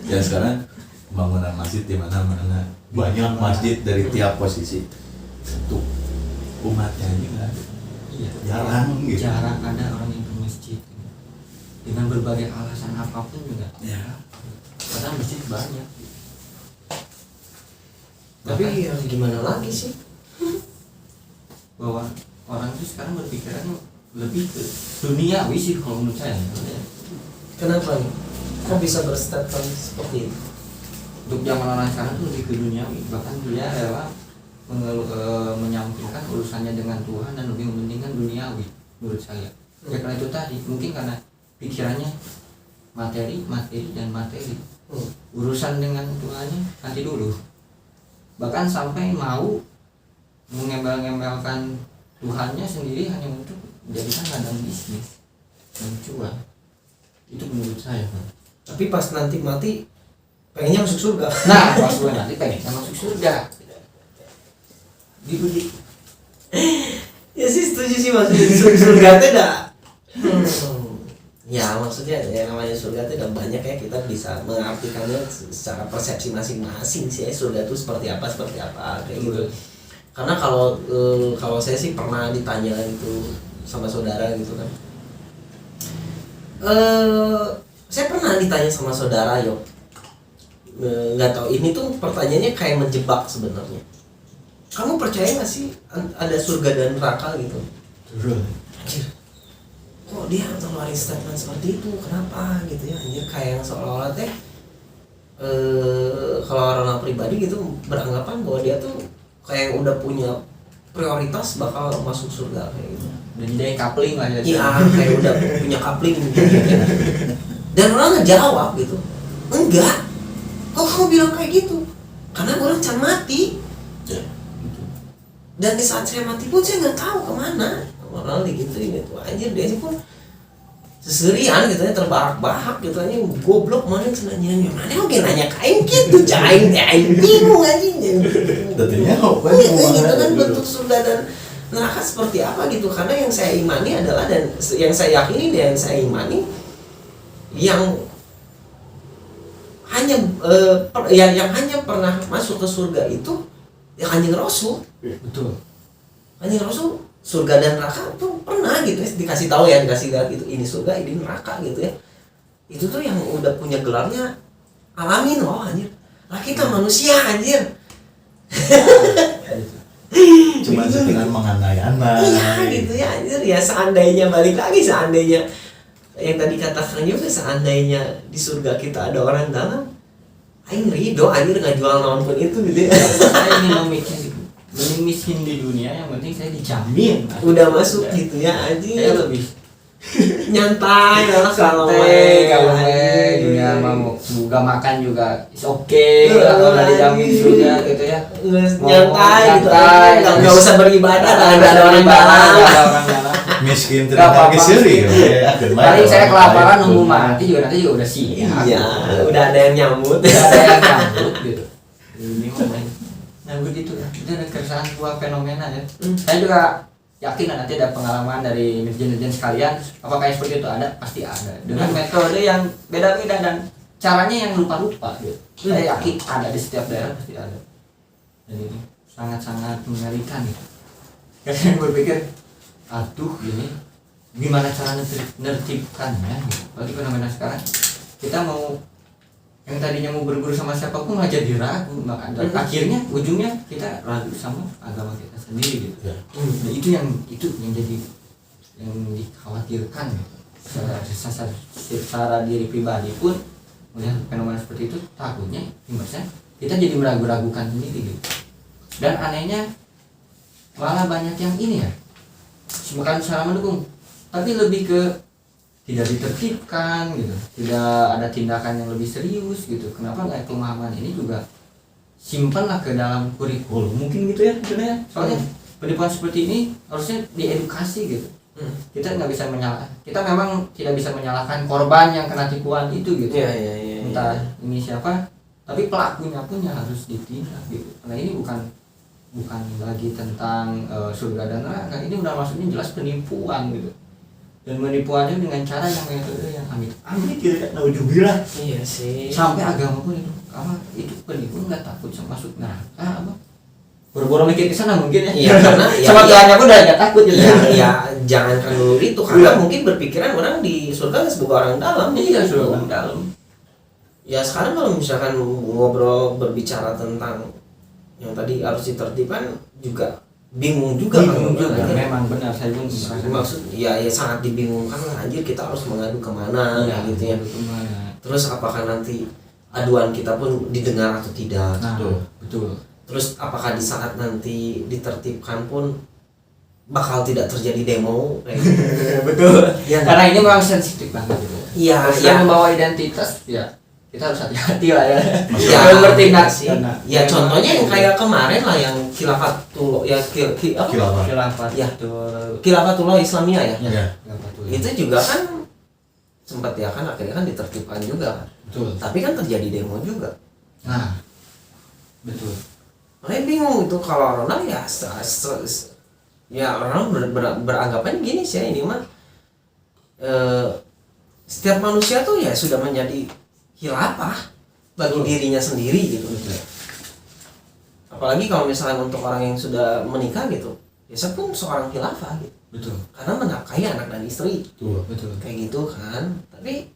C: Ya sekarang pembangunan masjid di mana-mana, banyak masjid dari tiap posisi. Tuh umatnya aja nggak ada.
B: Iya.
C: Jarang gitu.
B: Jarang ada orang yang ke masjid dengan berbagai alasan apapun juga.
C: Ya.
B: Padahal masjid banyak.
A: Tapi ya gimana lagi sih?
B: Bahwa orang itu sekarang berpikirannya lebih ke duniawi sih kalau menurut saya.
A: Kenapa nih? Kok bisa berstatement seperti itu?
B: Untuk zaman orang sekarang itu lebih ke duniawi, bahkan dia rela menyampingkan urusannya dengan Tuhan dan lebih mementingkan duniawi menurut saya. Ya karena itu tadi, mungkin karena pikirannya materi dan materi. Urusan dengan Tuhannya nanti dulu. Bahkan sampai mau mengembal-ngembelkan Tuhannya sendiri hanya untuk menjadikan ladang bisnis dan cuan. Itu menurut saya, Pak.
A: Tapi pas nanti mati pengennya masuk surga.
B: Nah, pas gue nanti pengennya masuk surga. Dibeli.
A: Ya sih setuju sih, maksudnya surga itu dah. Ya maksudnya ya namanya surga itu udah banyak ya, kita bisa mengartikannya secara persepsi masing-masing sih ya, surga itu seperti apa kayak gitu. Karena kalau saya sih pernah ditanya gitu sama saudara gitu kan. Saya pernah ditanya sama saudara, Yok. Nggak tahu, ini tuh pertanyaannya kayak menjebak sebenarnya. Kamu percaya nggak sih ada surga dan neraka gitu? Anjir, kok dia ngeluarin statement seperti itu? Kenapa gitu ya? Anjir, kayak yang seolah-olah teh kalau orang pribadi gitu beranggapan bahwa dia tuh kayak udah punya prioritas bakal masuk surga kayak gitu.
B: Dan dia coupling lah ya.
A: Iya, kayak udah punya coupling gitu. Dan orang ngejawab gitu, enggak. Kok kamu bilang kayak gitu? Karena orang can mati. Dan di saat saya mati pun saya nggak tahu kemana. Orang digituin gitu, anjir dia sih pun seserian gitu ya, terbahak-bahak gitu aja, goblok mana senanya mana oke nanya kain gitu, cain bingung aja.
C: Tentunya apa?
A: Gitu kan bentuk surga dan neraka seperti apa gitu, karena yang saya imani adalah, dan yang saya yakini dan yang saya imani yang hanya yang hanya pernah masuk ke surga itu ya Kanjeng Rasul.
B: Betul.
A: Kanjeng Rasul surga dan neraka tuh pernah gitu ya, dikasih tahu ya, dikasih lihat gitu, ini surga ini neraka gitu ya. Itu tuh yang udah punya gelarnya alamin loh anjir. Lah kita manusia anjir.
C: Cuma settingan mengandai-andai.
A: Iya gitu ya anjir, ya seandainya balik lagi, seandainya yang tadi katakan juga, seandainya di surga kita ada orang dalam, aing ridho anjir nggak jual naon pun itu gitu ya.
B: Saya ingin mending miskin di dunia, yang penting saya dijamin
A: Udah masuk gitu ya anjir.
B: saya lebih
A: nyantai lah kalau
B: dunia mau juga makan juga is okay kalau udah dijamin surga gitu ya.
A: Nyantai gitu, nggak usah beribadah, nggak ada orang dalam.
C: Miskin
B: Nggak apa-apa.
C: terima kasih.
B: Paling saya kelaparan nunggu mati juga nanti juga udah siap.
A: Iya, udah ada yang nyambut.
B: Udah ada yang nyambut gitu. Ini momen. Nah begitu ya. Itu ada keresahan sebuah fenomena ya. Saya juga yakin lah nanti ada pengalaman dari netizen sekalian. Apakah seperti itu ada? Pasti ada. Dengan metode yang beda-beda dan caranya yang lupa-lupa gitu. Saya yakin ada di setiap daerah pasti ada. Dan ini sangat-sangat mengerikan gitu. Karena saya berpikir, aduh ini gimana cara nertibkannya gitu. Bagi fenomena sekarang kita mau yang tadinya mau berguru sama siapapun malah jadi ragu, maka akhirnya ujungnya kita ragu sama agama kita sendiri gitu. Nah, itu yang jadi yang dikhawatirkan gitu. Secara diri pribadi pun melihat fenomena seperti itu takutnya imbasnya kita jadi meragu-ragukan sendiri gitu. Dan anehnya malah banyak yang ini ya, bukan salah mendukung, tapi lebih ke tidak ditertibkan gitu, tidak ada tindakan yang lebih serius gitu. Kenapa nggak pemahaman ini juga simpanlah ke dalam kurikulum mungkin gitu ya sebenarnya. Soalnya penipuan seperti ini harusnya diedukasi gitu. Kita nggak bisa kita memang tidak bisa menyalahkan korban yang kena tipuan itu gitu. Entah ini siapa, tapi pelakunya pun yang harus ditindak gitu. Karena ini bukan lagi tentang surga dan neraka, ini udah maksudnya jelas penipuan gitu. Dan menipuannya dengan cara yang metode yang amit gitu kan, naudzubillah.
A: Iya sih.
B: Sampai agama pun itu penipu nggak takut sama masuk neraka apa? Boro-boro mikir ke sana mungkin ya.
A: Iya, karena
B: sama Tuhannya pun udah nggak takut gitu.
A: Ya jangankan dulu itu, karena mungkin berpikiran orang di surga sebagai orang dalam.
B: Iya, surga orang dalam.
A: Ya sekarang kalau misalkan ngobrol berbicara tentang yang tadi harus ditertibkan juga bingung juga
B: memang benar, saya pun
A: maksud ya sangat dibingungkan lah, anjir kita harus mengadu kemana gitu ya. Terus apakah nanti aduan kita pun didengar atau tidak?
B: Betul.
A: Terus apakah di saat nanti ditertibkan pun bakal tidak terjadi demo kayak gitu? Betul
B: ya, karena ini memang sensitif banget gitu.
A: Iya,
B: membawa identitas ya kita harus hati-hati lah ya.
A: Ya,
B: bertindak
A: sih. Ya contohnya yang kayak kemarin lah yang khilafatullah ya khilafatullah Islamiyah ya. Itu juga kan sempat ya kan akhirnya kan ditertibkan juga kan.
B: Betul.
A: Tapi kan terjadi demo juga.
B: Nah, betul.
A: Makanya bingung itu kalau orang ya orang beranggapan gini sih ini mah setiap manusia tuh ya sudah menjadi khilafah bagi dirinya sendiri gitu. Apalagi kalau misalnya untuk orang yang sudah menikah gitu, biasa pun seorang khilafah gitu.
B: Betul.
A: Karena menafkahi anak dan istri.
B: Betul.
A: Kayak gitu kan. Tapi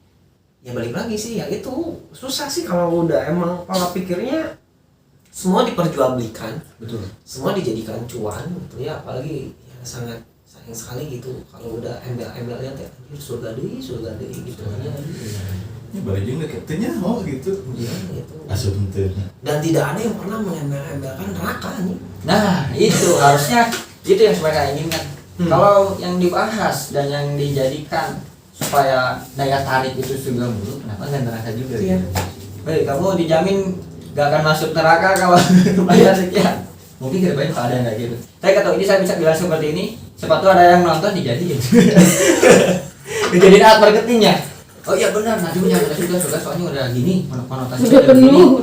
A: ya balik lagi sih ya itu susah sih kalau udah emang pola pikirnya semua diperjualbelikan. Betul. Semua dijadikan cuan gitu ya, apalagi ya sangat sayang sekali gitu kalau udah embel-embelnya teh surga deui gitu ya.
C: Ini balik juga katanya gitu.
A: Iya gitu.
C: Asup teh.
A: Dan tidak ada yang pernah mengembel-embelkan neraka nih.
B: Nah, itu harusnya itu yang mereka inginkan. Kalau yang dibahas dan yang dijadikan supaya daya tarik itu surga mulu, kenapa nggak neraka juga? Iya. Baik, kamu dijamin gak akan masuk neraka kalau bayar sekian. Mungkin kita banyak ada yang kayak gitu. Tapi kata ini saya bisa bilang seperti ini, siapa tahu ada yang nonton dijadiin. Dijadiin alat marketingnya. Oh iya benar, nanti punya surga soalnya udah gini, konotasinya udah penuh.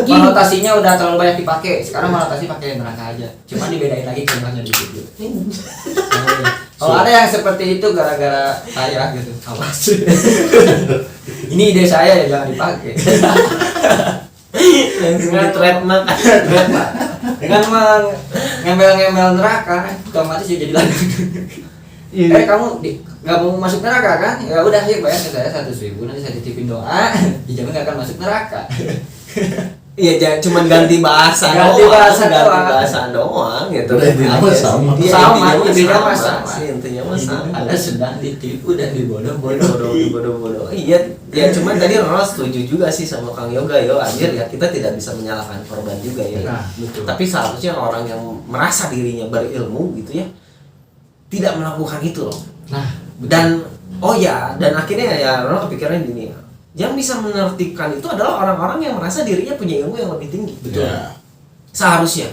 B: Konotasinya udah terlalu banyak dipakai. Sekarang konotasi pakai neraka aja. Cuma dibedain lagi kalimatnya dikit gitu. Kalau ada yang seperti itu gara-gara saya gitu, awas. Ini ide saya ya, jangan dipakai. Dengan ngembel-ngembel neraka, otomatis jadi lagi. Kamu nggak mau masuk neraka kan? Ya udah, yuk bayar ke saya 100.000, nanti saya titipin doa, dijamin nggak akan masuk neraka.
A: Iya, cuma ganti bahasa doang gitu.
C: Intinya sama.
A: Intinya sama.
B: Anda sedang ditipu dan dibodoh-bodoh.
A: Iya, ya cuman tadi Ronald setuju juga sih sama Kang Yoga yo, anjir ya kita tidak bisa menyalahkan korban juga ya.
B: Nah, betul.
A: Tapi seharusnya orang yang merasa dirinya berilmu gitu ya tidak melakukan itu loh.
B: Nah,
A: Dan dan akhirnya ya Ronald kepikiran gini ya, yang bisa menertibkan itu adalah orang-orang yang merasa dirinya punya ilmu yang lebih tinggi.
C: Betul.
A: Seharusnya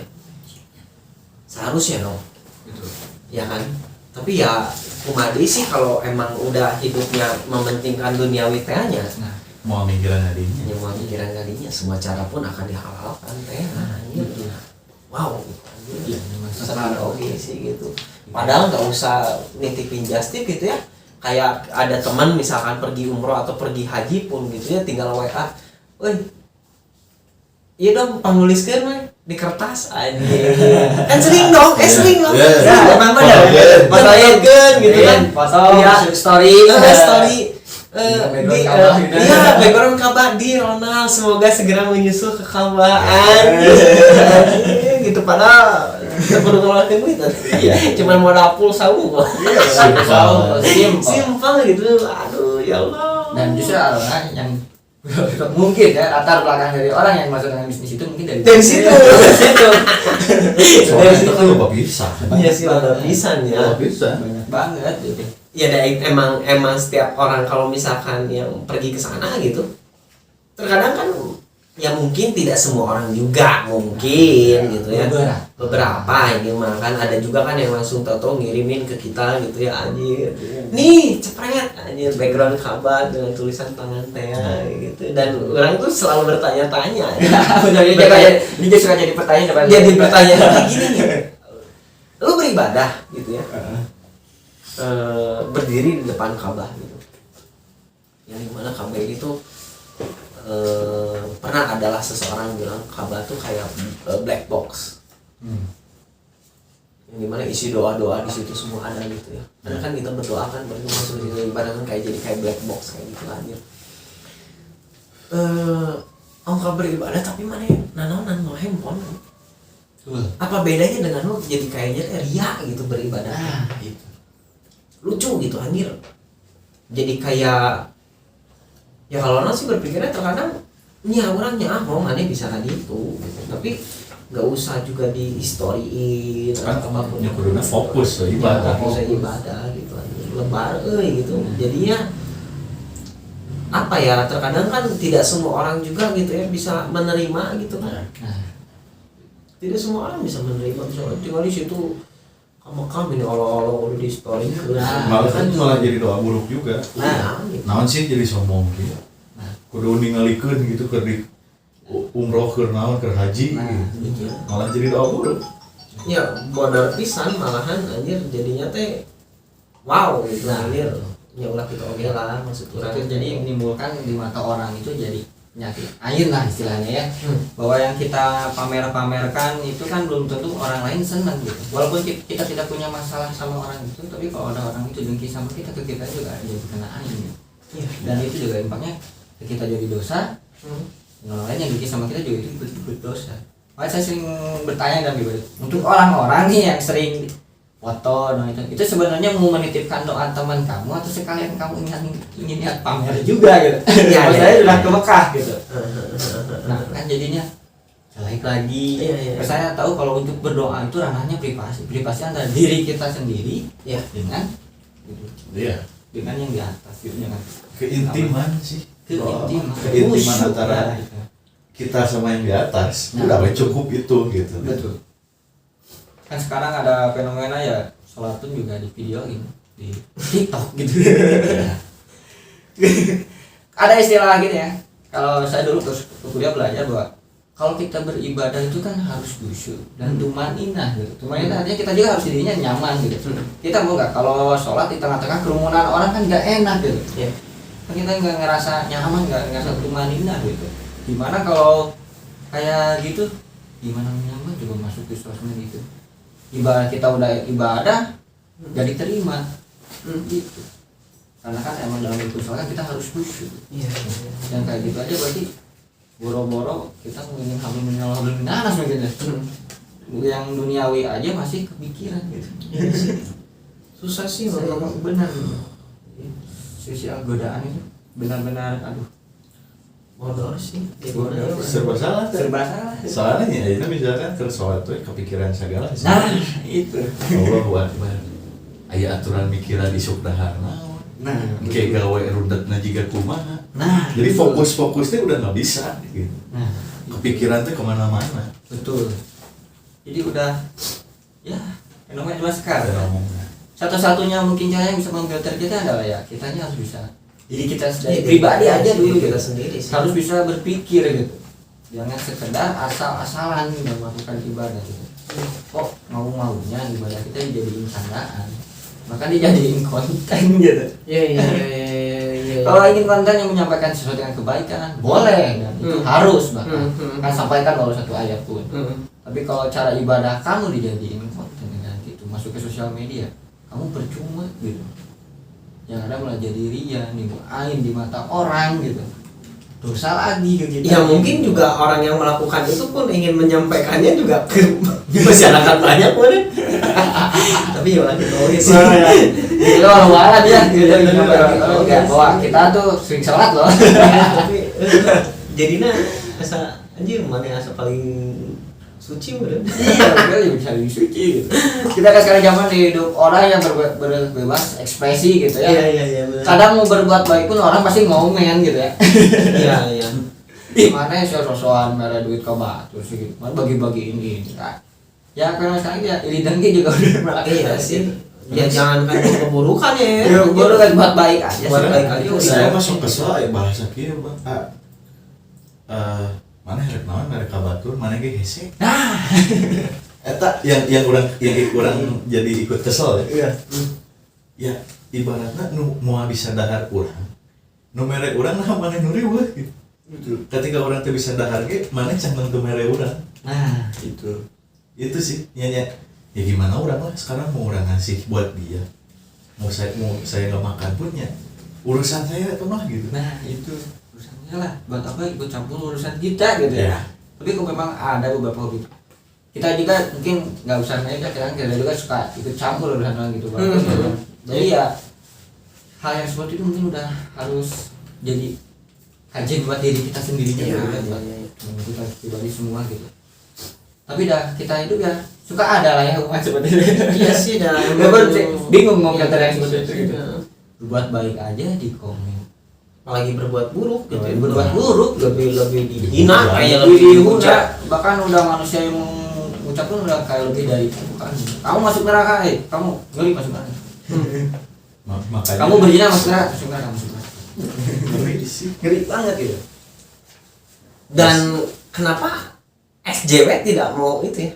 A: dong,
B: Betul.
A: ya kan. Tapi ya kumade sih kalau emang udah hidupnya mementingkan duniawi tehnya,
B: Nah,
C: Mau mikiran hadinya.
A: yang mau pikiran kalinya semua cara pun akan dihalalkan teh.
B: betul.
A: Wow,
B: Iya, memang
A: senang oke sih gitu. Padahal nggak usah nitipin just tip gitu ya. Kayak ada teman misalkan pergi umroh atau pergi haji pun gitu ya, tinggal WA, woi, iya dong panuliskeun mah di kertas aja. Kan sering dong, sering loh.
C: Ya,
A: Emang bener. Fotoin gitu kan.
B: Foto,
A: Iya.
B: story,
A: Story.
B: Background Ka'bah gitu.
A: Iya, background Ka'bah di Ronald, semoga segera menyusul ke Ka'bah. Gitu padahal kita perlu ngeluarin duit. Cuman modal pulsa kok. Simpel gitu. Aduh, ya Allah.
B: Dan justru orang yang mungkin ya latar belakang dari orang yang masuk dengan bisnis itu mungkin dari
A: situ.
C: Soalnya itu kan bapak bisa.
A: Iya sih, udah bisa ya.
C: Bisa.
B: banyak banget gitu.
A: Ya emang setiap orang kalau misalkan yang pergi ke sana gitu, terkadang kan ya mungkin tidak semua orang juga mungkin gitu ya. Beberapa ini mah kan ada juga kan yang langsung tahu ngirimin ke kita gitu ya, anjir. Nih, cepret anjir background Ka'bah dengan tulisan tangan teh gitu. Dan orang tuh selalu bertanya-tanya.
B: Benar ini juga suka jadi pertanyaan.
A: Jadi pertanyaan kayak gini nih. Lu beribadah gitu ya. Berdiri di depan Ka'bah gitu. Yang dimana Ka'bah itu pernah adalah seseorang bilang Ka'bah tuh kayak black box. Yang dimana isi doa-doa di situ semua ada gitu ya. Karena kan kita berdoa kan baru masuk di ibadah kan kayak jadi kayak black box kayak gitu aja. Engkau beribadah tapi mana nanonan mau handphone. Apa bedanya dengan lu jadi kayaknya ria gitu beribadah?
B: Nah, gitu.
A: Lucu gitu anjir. Jadi kayak ya kalau orang sih berpikirnya terkadang orangnya mau mana bisa tadi itu gitu. Tapi nggak usah juga di storyin
C: Kan
A: atau apapun.
C: ya kuduna fokus ibadah.
A: Fokus ibadah gitu anjir. Lebar gitu. Jadinya apa ya, terkadang kan tidak semua orang juga gitu ya bisa menerima gitu kan. Tidak semua orang bisa menerima, misalnya tinggal di situ kami ini Allah udah di story
C: Malah kan malah jadi doa buruk juga.
A: gitu.
C: Naon sih jadi sombong gitu. Kudu ningalikeun gitu keur di umroh keur naon keur haji gitu. Malah jadi doa buruk.
A: Ya bodor pisan malahan anjir jadinya teh wow gitu anjir. Ya ulah kita oke lah maksud urang.
B: Itu jadi menimbulkan di mata orang itu jadi penyakit air lah istilahnya ya. Bahwa yang kita pamer-pamerkan itu kan belum tentu orang lain senang gitu. Walaupun kita tidak punya masalah sama orang itu, tapi kalau ada orang itu dengki sama kita, ke kita juga jadi kena air gitu. Dan itu juga impactnya ke kita jadi dosa. Orang lain yang dengki sama kita juga itu ikut dosa. Makanya saya sering bertanya dan gitu, untuk orang-orang nih yang sering foto itu sebenarnya mau menitipkan doa teman kamu atau sekalian kamu ingin lihat pamer juga gitu. Ya, saya sudah ke Mekah gitu. Nah kan jadinya jelek lagi. Saya tahu kalau untuk berdoa itu ranahnya privasi antara diri kita sendiri dengan dengan yang di atas gitu kan.
C: Keintiman sih.
B: Keintiman
C: antara kita sama yang di atas. Udah cukup itu gitu.
B: Betul. Kan sekarang ada fenomena ya sholat pun juga di videoin di TikTok gitu. Ada istilah gitu ya. Kalau saya dulu terus kuliah belajar bahwa kalau kita beribadah itu kan harus khusyuk dan tumaninah gitu. Tumaninah artinya kita juga harus dirinya nyaman gitu. Kita mau nggak kalau sholat di tengah-tengah kerumunan orang kan nggak enak gitu. Kan kita nggak ngerasa nyaman, nggak ngerasa tumaninah gitu. Gimana kalau kayak gitu? Gimana nyaman juga masuk ke suasana gitu. Ibadah kita udah ibadah jadi terima gitu. Karena kan emang dalam itu sholat kita harus khusyuk. Yang kayak gitu aja berarti boro-boro kita ingin hamil nanas mungkin ya. Yang duniawi aja masih kepikiran gitu.
A: Susah sih
B: benar. Sosial godaan itu benar-benar aduh
A: bodor sih.
C: Serba salah. Soalnya ya itu misalkan ke sholat tuh kepikiran segala sih.
B: Nah itu
C: Allahu Akbar. aya aturan mikiran isuk dahar naon.
B: Nah,
C: Kayak gawe rudetna jiga kumaha.
B: nah,
C: Jadi fokus-fokusnya udah nggak bisa gitu.
B: nah,
C: Kepikiran tuh kemana-mana.
B: betul. Jadi udah ya fenomena zaman sekarang.
C: Ngomongnya.
B: Satu-satunya mungkin cara yang bisa memfilter kita adalah ya kitanya harus bisa. Jadi kita
A: Iya,
B: pribadi aja dulu
A: kita
B: gitu.
A: sendiri sih.
B: Harus bisa berpikir gitu. Jangan sekedar asal-asalan melakukan ibadah gitu. Kok mau-maunya ibadah kita dijadiin candaan, bahkan dijadiin konten gitu.
A: Iya.
B: Kalau ingin konten yang menyampaikan sesuatu yang kebaikan, boleh dan itu harus bahkan kan sampaikan walau satu ayat pun. Tapi kalau cara ibadah kamu dijadiin konten dengan gitu, masuk ke sosial media, kamu percuma gitu. Yang ada malah jadi ria, dimuain di mata orang gitu. Dosa lagi ke kita.
A: Ya mungkin juga orang yang melakukan itu pun ingin menyampaikannya juga ke masyarakat banyak pun. Tapi ya lagi tahu sih.
B: Itu walau dia gitu bahwa kita tuh sering sholat loh.
A: Tapi jadinya asa anjir mana yang asa paling suci bener.
B: Iya, kita bisa lebih suci gitu. Kita kan sekarang zaman hidup orang yang berbebas ekspresi gitu ya.
A: Iya bener.
B: Kadang mau berbuat baik pun orang pasti ngomen gitu ya.
A: Iya.
B: Ih, mana ya sosokan merah duit ke batu sih gitu. Mana bagi-bagiin ini kan. Ya karena sekarang ya iri dengki juga udah melakukan.
A: Iya sih. Ya jangan kan keburukan ya.
B: Ya baru kan buat baik aja.
A: Buat
B: sih.
A: baik aja udah.
C: Saya masuk kesel ya bahasa kieu Bang. Mana rek naon mereka batur mana ge hese.
B: Nah,
C: Eta yang urang jadi ikut kesel ya.
A: Iya.
C: Ya ibaratnya nu moal bisa dahar urang. Nu mere urang nah mana nu riweuh gitu. Ketika orang teu bisa dahar ge mana can teu mere urang.
B: nah itu.
C: Itu sih ya gimana orang lah sekarang mau orang ngasih buat dia. Mau saya nggak makan punya urusan saya atau mah gitu.
B: Nah, itu urusannya lah. Buat apa ikut campur urusan kita gitu ya.
C: Ya.
B: Tapi kok memang ada beberapa hobi. Kita juga mungkin nggak usah mereka kita juga suka ikut campur urusan orang gitu. Jadi ya hal yang seperti itu mungkin udah harus jadi kajian buat diri kita sendiri
A: Iya,
B: juga buat
A: iya.
B: kita pribadi semua gitu. Tapi dah kita hidup ya suka ada lah ya hubungan seperti itu.
A: Iya sih dah.
B: Bingung mau kata yang seperti itu gitu. Berbuat baik aja di komen.
A: Apalagi berbuat buruk gitu. Ya.
B: Berbuat buruk
A: Lebih dihina kayak
B: lebih
A: lebih
B: dihujat,
A: dihujat.
B: bahkan udah manusia yang mengucap pun udah kayak lebih dari itu kan. Kamu masuk neraka, kamu ngeri masuk neraka.
C: Makanya
B: Kamu berzina masuk neraka, masuk neraka, masuk neraka.
C: ngeri sih.
B: Ngeri banget gitu.
A: Dan kenapa SJW tidak mau itu ya?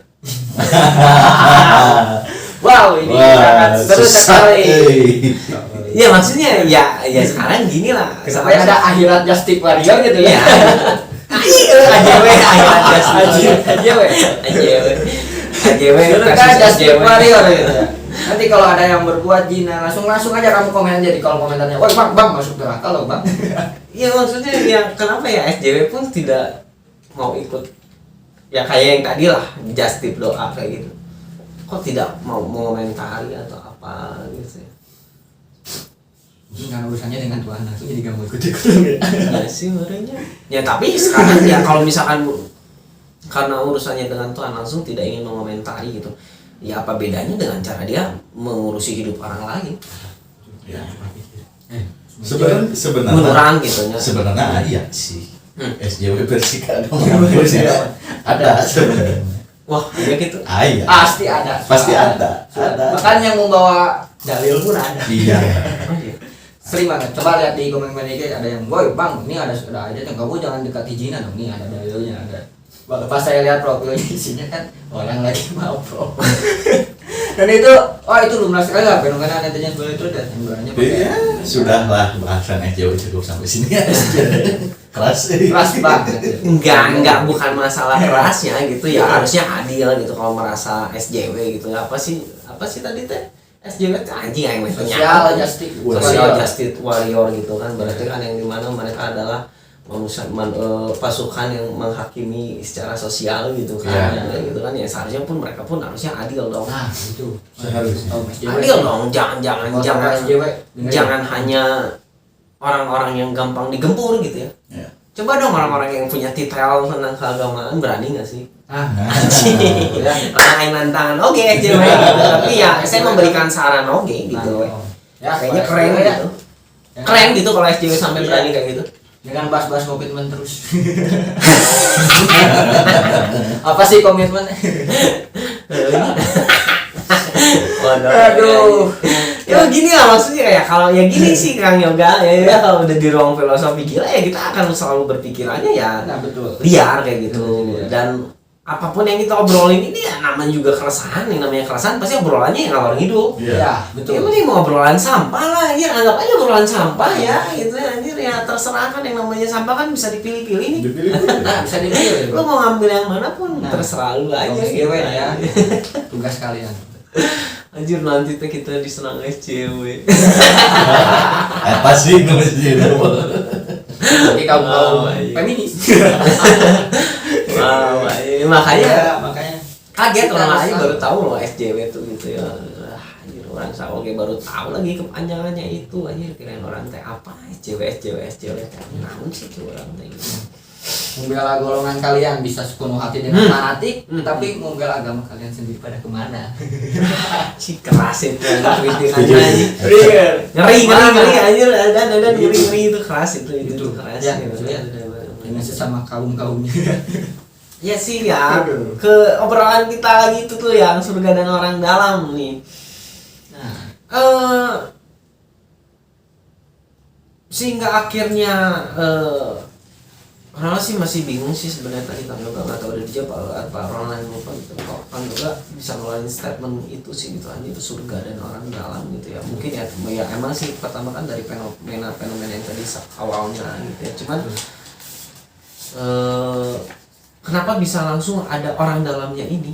B: Wow, ini sangat seru sekali.
A: Ya maksudnya ya sekarang gini lah.
B: Sampai ada akhirat Justice Warrior gitu ya.
A: AJW akhirat justice. AJW
B: Dulu kan
A: versus
B: Justice
A: AJW.
B: Warrior gitu ya. Nanti kalau ada yang berbuat zina, langsung aja kamu komen aja di kolom komentarnya. Woi bang masuk neraka loh bang.
A: Iya maksudnya ya kenapa ya SJW pun tidak mau ikut ya kayak yang tadi lah just tip doa kayak gitu. Kok tidak mau mengomentari atau apa gitu ya.
B: Mungkin karena urusannya dengan Tuhan langsung jadi gak mau ikut-ikutan ya.
A: Iya sih merenya. Ya tapi sekarang ya kalau misalkan karena urusannya dengan Tuhan langsung tidak ingin mengomentari gitu. Ya apa bedanya dengan cara dia mengurusi hidup orang lain?
C: Ya.
B: Eh,
C: Sebenarnya
A: Menurang gitu ya.
C: sebenarnya ada sih. SJW versi
B: Iya,
C: keagamaan ada sebenarnya.
A: Wah, ya gitu.
C: Iya.
B: Pasti ada.
C: Pasti ada. Ada.
B: Bahkan yang membawa dalil pun ada.
C: Iya.
B: Sering banget. Coba lihat di komen-komen ini ada yang, "Woi, Bang, ini ada aja yang kamu jangan dekati zina dong. Nih ada dalilnya, ada." Pas saya lihat profilnya isinya kan orang lagi mabok. Dan itu, itu lumrah sekali lah fenomena netizen seperti itu dan sebenarnya
C: Iya, sudahlah bahasan SJW cukup sampai sini ya. Keras.
B: keras banget.
A: Enggak bukan masalah kerasnya gitu ya, harusnya adil gitu kalau merasa SJW gitu. Apa sih tadi teh? SJW itu anjing yang
B: Social justice
A: Social Justice Warrior gitu kan, berarti kan yang dimana mereka adalah pasukan yang menghakimi secara sosial gitu kan, gitu kan ya seharusnya pun mereka pun harusnya adil dong.
B: Nah itu
C: Seharusnya.
A: Adil dong, jangan hanya orang-orang yang gampang digempur gitu ya. Coba dong orang-orang yang punya titel tentang keagamaan berani nggak sih?
B: Ya.
A: Orang yang nantang oke SJW gitu. Tapi ya saya memberikan saran oke gitu.
B: Ya,
A: Kayaknya keren
B: ya.
A: gitu. Keren gitu kalau SJW sampai berani kayak gitu.
B: Jangan bahas-bahas komitmen terus. Apa sih komitmen? Aduh.
A: Ya gini lah maksudnya kayak kalau ya gini sih Kang Yoga ya kalau udah di ruang filosofi gila ya kita akan selalu berpikirannya ya
B: Nah, betul.
A: liar kayak gitu.
B: Iya.
A: Dan apapun yang kita obrolin ini ya namanya juga keresahan, yang namanya keresahan pasti obrolannya yang ngalor hidup.
C: Iya.
B: Ya,
A: Ya
B: betul.
A: mending mau obrolan sampah lah, ya anggap aja obrolan sampah ya, gitu ya anjir ya terserah kan yang namanya sampah kan bisa dipilih-pilih nih.
C: Dipilih-pilih.
B: Nah, bisa dipilih.
A: Lu mau ngambil yang mana pun
B: Nah,
A: terserah lu aja.
B: Tugas
A: gitu.
B: gue ya. Tugas kalian.
A: Anjir nanti teh kita diserang SJW.
C: Apa sih nulis di itu?
B: Jadi kamu
A: Oh, iya.
B: feminis.
A: Wow, makanya
B: Ya, makanya
A: kaget
B: kita
A: orang
B: harus
A: lain
B: tahu.
A: baru tahu loh SJW tuh gitu ya. Anjir orang Sawoge baru tahu lagi kepanjangannya itu anjir kirain orang teh apa SJW namun sih tuh orang teh gitu.
B: membela golongan kalian bisa sepenuh hati dengan fanatik, tapi membela agama kalian sendiri pada kemana?
A: Si keras itu kritikannya
C: Setuju.
A: anjir. Ngeri anjir ada ngeri itu keras itu
B: Itu
A: keras
B: ya,
A: gitu.
B: ya. Dengan sesama kaumnya.
A: Ya sih ya,
B: Aduh.
A: ke obrolan kita lagi itu tuh yang surga dan orang dalam nih.
B: Nah,
A: Sehingga akhirnya orang sih masih bingung sih sebenarnya tadi Kang Yoga nggak tahu udah dijawab apa orang lain lupa gitu. Kalau Kang Yoga bisa ngeluarin statement itu sih gitu aja itu surga dan orang dalam gitu ya mungkin ya emang sih pertama kan dari fenomena yang tadi awalnya gitu ya cuman kenapa bisa langsung ada orang dalamnya ini?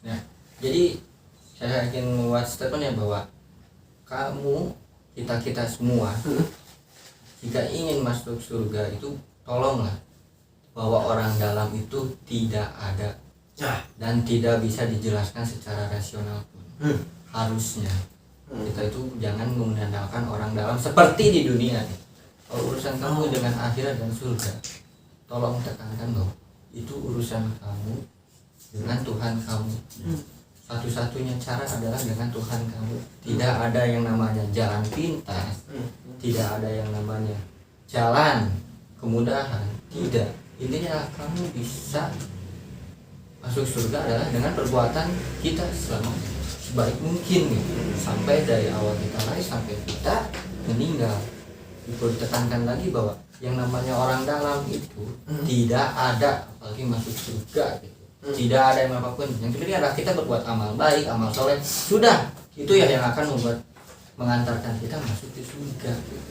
B: nah, jadi saya ingin membuat statement ya bahwa kita semua jika ingin masuk surga itu tolonglah bahwa orang dalam itu tidak ada dan tidak bisa dijelaskan secara rasional pun. Harusnya kita itu jangan mengandalkan orang dalam seperti di dunia nih. Kalau urusan kamu dengan akhirat dan surga, tolong tekankan bahwa itu urusan kamu dengan Tuhan kamu. Satu-satunya cara adalah dengan Tuhan kamu. Tidak ada yang namanya jalan pintas, tidak ada yang namanya jalan kemudahan, tidak. Intinya kamu bisa masuk surga adalah dengan perbuatan kita selama sebaik mungkin gitu. Sampai dari awal kita lahir sampai kita meninggal. Perlu ditekankan lagi bahwa yang namanya orang dalam itu tidak ada, apalagi masuk surga gitu. Tidak ada yang apapun. Yang penting adalah kita berbuat amal baik, amal soleh. Sudah, itu ya yang akan mengantarkan kita masuk ke surga gitu.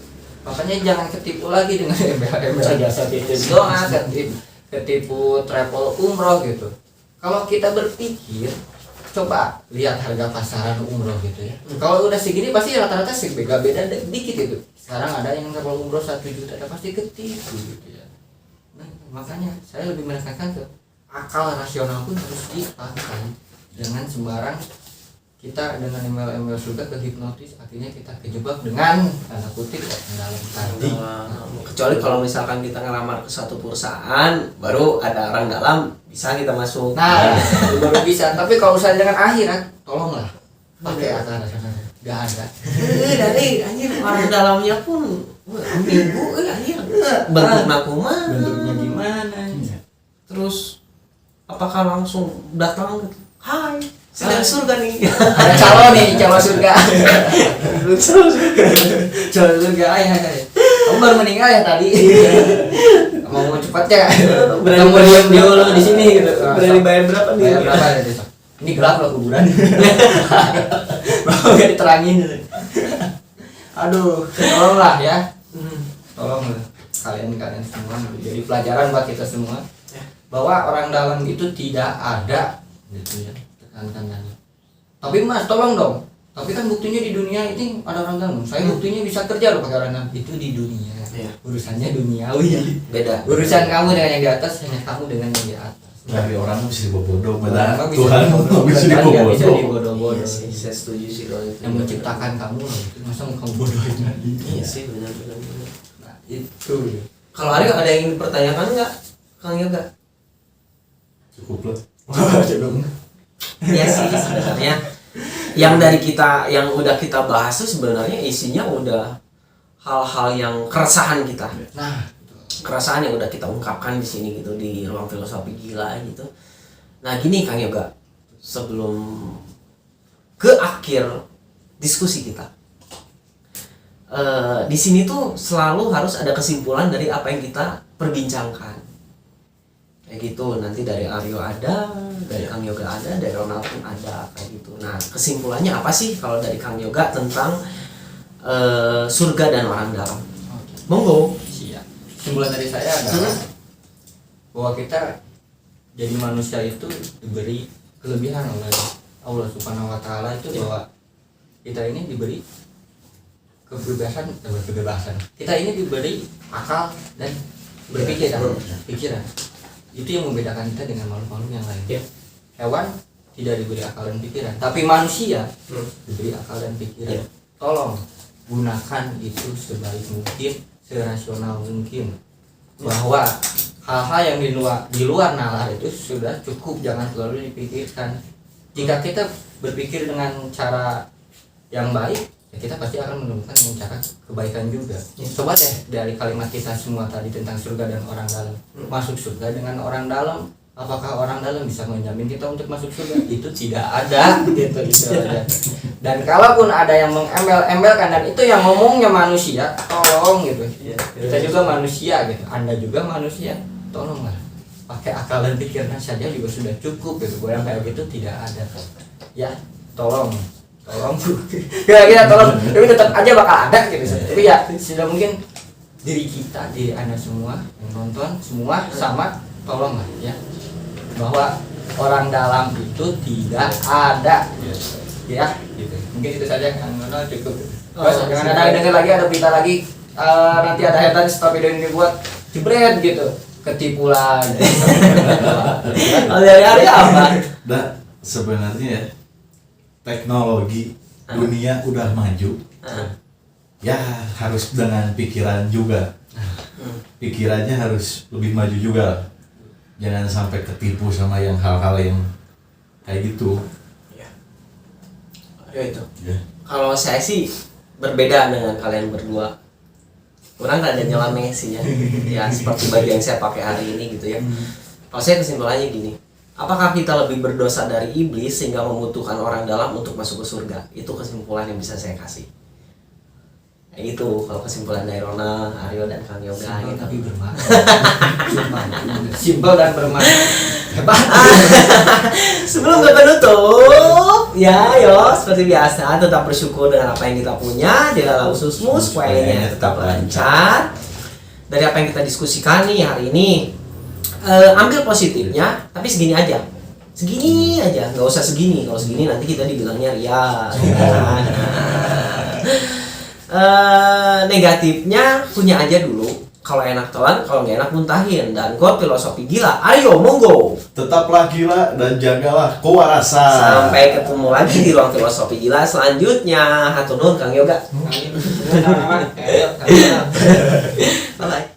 B: Makanya jangan ketipu lagi dengan embel-embel jasa titip doa, ketipu travel umroh gitu. Kalau kita berpikir, coba lihat harga pasaran umroh gitu ya. Kalau udah segini pasti rata-rata sih beda dikit itu. Sekarang ada yang travel umroh 1 juta, ada pasti ketipu gitu ya. Nah, makanya saya lebih menekankan ke akal rasional pun harus dipakai. Jangan sembarang kita dengan embel-embel surga ke hipnotis, akhirnya kita kejebak dengan tanda kutip dalam tadi.
A: Kecuali kalau misalkan kita ngelamar ke satu perusahaan baru ada orang dalam bisa kita masuk.
B: Nah, itu baru bisa. Tapi kalau usaha dengan akhirat, tolonglah pakai akal rasional. Gak ada.
A: Dari anjir orang dalamnya pun minggu anjir bentuknya kumaha.
B: Bentuknya gimana?
A: Terus apakah langsung datang hai saya dari surga nih.
B: Ada calon nih, calon surga. Calon surga ayah. Kamu baru meninggal ya tadi. Mau cepat ya? Kamu diam dulu di sini gitu.
A: Berani bayar berapa nih?
B: Bayar berapa ya? Ini gelap loh kuburan. Mau gak diterangin. Aduh, tolonglah ya. Tolonglah kalian semua jadi pelajaran buat kita semua bahwa orang dalam itu tidak ada gitu ya. Tekan-tekan. Tapi Mas, tolong dong. Tapi kan buktinya di dunia ini ada orang dalam. Saya buktinya bisa kerja loh pakai orang dalam. Itu di dunia.
A: Iya.
B: Urusannya duniawi.
A: Beda.
B: Urusan kamu dengan yang di atas hanya kamu dengan yang di atas.
C: Dari orang bisa dibodoh,
B: Orang
C: benar.
B: bisa
C: Tuhan
B: dibodoh.
C: bisa
B: Tuhan nggak bisa
C: dibodoh.
B: dibodoh-bodoh.
A: Iya sih, saya setuju sih kalau itu.
B: Yang menciptakan kamu loh, itu masa mau kamu bodohin lagi?
A: Iya sih benar.
B: Nah itu
A: Kalau Aryo ada yang ingin dipertanyakan nggak, Kang Yoga?
C: Cukup lah.
A: Iya sih sebenarnya. Yang dari kita, yang udah kita bahas tuh sebenarnya isinya udah hal-hal yang keresahan kita.
B: Nah,
A: Keresahan yang udah kita ungkapkan di sini gitu di ruang filosofi gila gitu. Nah gini Kang Yoga, sebelum ke akhir diskusi kita, di sini tuh selalu harus ada kesimpulan dari apa yang kita perbincangkan. Kayak gitu, nanti dari Aryo ada, dari Kang Yoga ada, dari Ronald pun ada, kayak gitu. Nah kesimpulannya apa sih kalau dari Kang Yoga tentang surga dan orang dalam? Monggo.
B: siap. Kesimpulan dari saya adalah bahwa kita jadi manusia itu diberi kelebihan oleh Allah Subhanahu wa taala itu bahwa kita ini diberi kebebasan. Kita ini diberi akal dan pikiran. Itu yang membedakan kita dengan makhluk-makhluk yang lain.
A: Ya.
B: Hewan tidak diberi akal dan pikiran, tapi manusia diberi akal dan pikiran.
A: Ya.
B: Tolong gunakan itu sebaik mungkin, serasional mungkin. Bahwa hal-hal yang di luar nalar itu sudah cukup, jangan terlalu dipikirkan. Jika kita berpikir dengan cara yang baik, ya kita pasti akan menemukan dengan cara kebaikan juga. Coba deh dari kalimat kita semua tadi tentang surga dan orang dalam. Masuk surga dengan orang dalam, apakah orang dalam bisa menjamin kita untuk masuk surga? Itu tidak ada, gitu aja. Dan kalaupun ada yang mengembel-embelkan dan itu yang ngomongnya manusia, tolong gitu. Kita juga manusia gitu. Anda juga manusia, tolonglah. Pakai akal dan pikiran saja juga sudah cukup gitu. Yang kayak gitu tidak ada. Ya, tolong kira-kira tolong, tapi tetap aja bakal ada gitu. Tapi ya sudah mungkin diri kita, diri Anda semua yang nonton semua sama, tolonglah ya bahwa orang dalam itu tidak ada ya gitu. Mungkin itu saja Kang Ronald, cukup. Terus jangan ada dengar lagi ada berita lagi nanti ada headline setelah video ini dibuat jebret gitu, ketipu lagi.
A: Hari-hari apa?
C: Nah, sebenarnya ya, teknologi dunia udah maju. Ya harus dengan pikiran juga. Pikirannya harus lebih maju juga. Jangan sampai ketipu sama yang hal-hal yang kayak gitu.
A: Ya itu.
C: Ya.
A: Kalau saya sih berbeda dengan kalian berdua. Kurang ada nyelamnya sih ya. Ya seperti baju yang saya pakai hari ini gitu ya. Kalau saya kesimpulannya gini. Apakah kita lebih berdosa dari iblis sehingga membutuhkan orang dalam untuk masuk ke surga? Itu kesimpulan yang bisa saya kasih. Kayak gitu kalau kesimpulan dari Ronald, Aryo dan Kang Yoga gitu.
B: Tapi bermakna. Simpel dan bermakna. Hebat.
A: Sebelum kita penutup, ya yo seperti biasa tetap bersyukur dengan apa yang kita punya, jagalah ususmu supaya ini tetap lancar. Dari apa yang kita diskusikan nih hari ini, ambil positifnya, tapi segini aja, nggak usah segini. Kalau segini nanti kita dibilangnya ria. Negatifnya punya aja dulu. Kalau enak telan, kalau nggak enak muntahin. Dan gua filosofi gila, ayo monggo.
C: Tetaplah gila dan jagalah kewarasan.
A: Sampai ketemu lagi di ruang filosofi gila selanjutnya. Hatur nuhun Kang Yoga.
B: Amin.
A: Bye bye.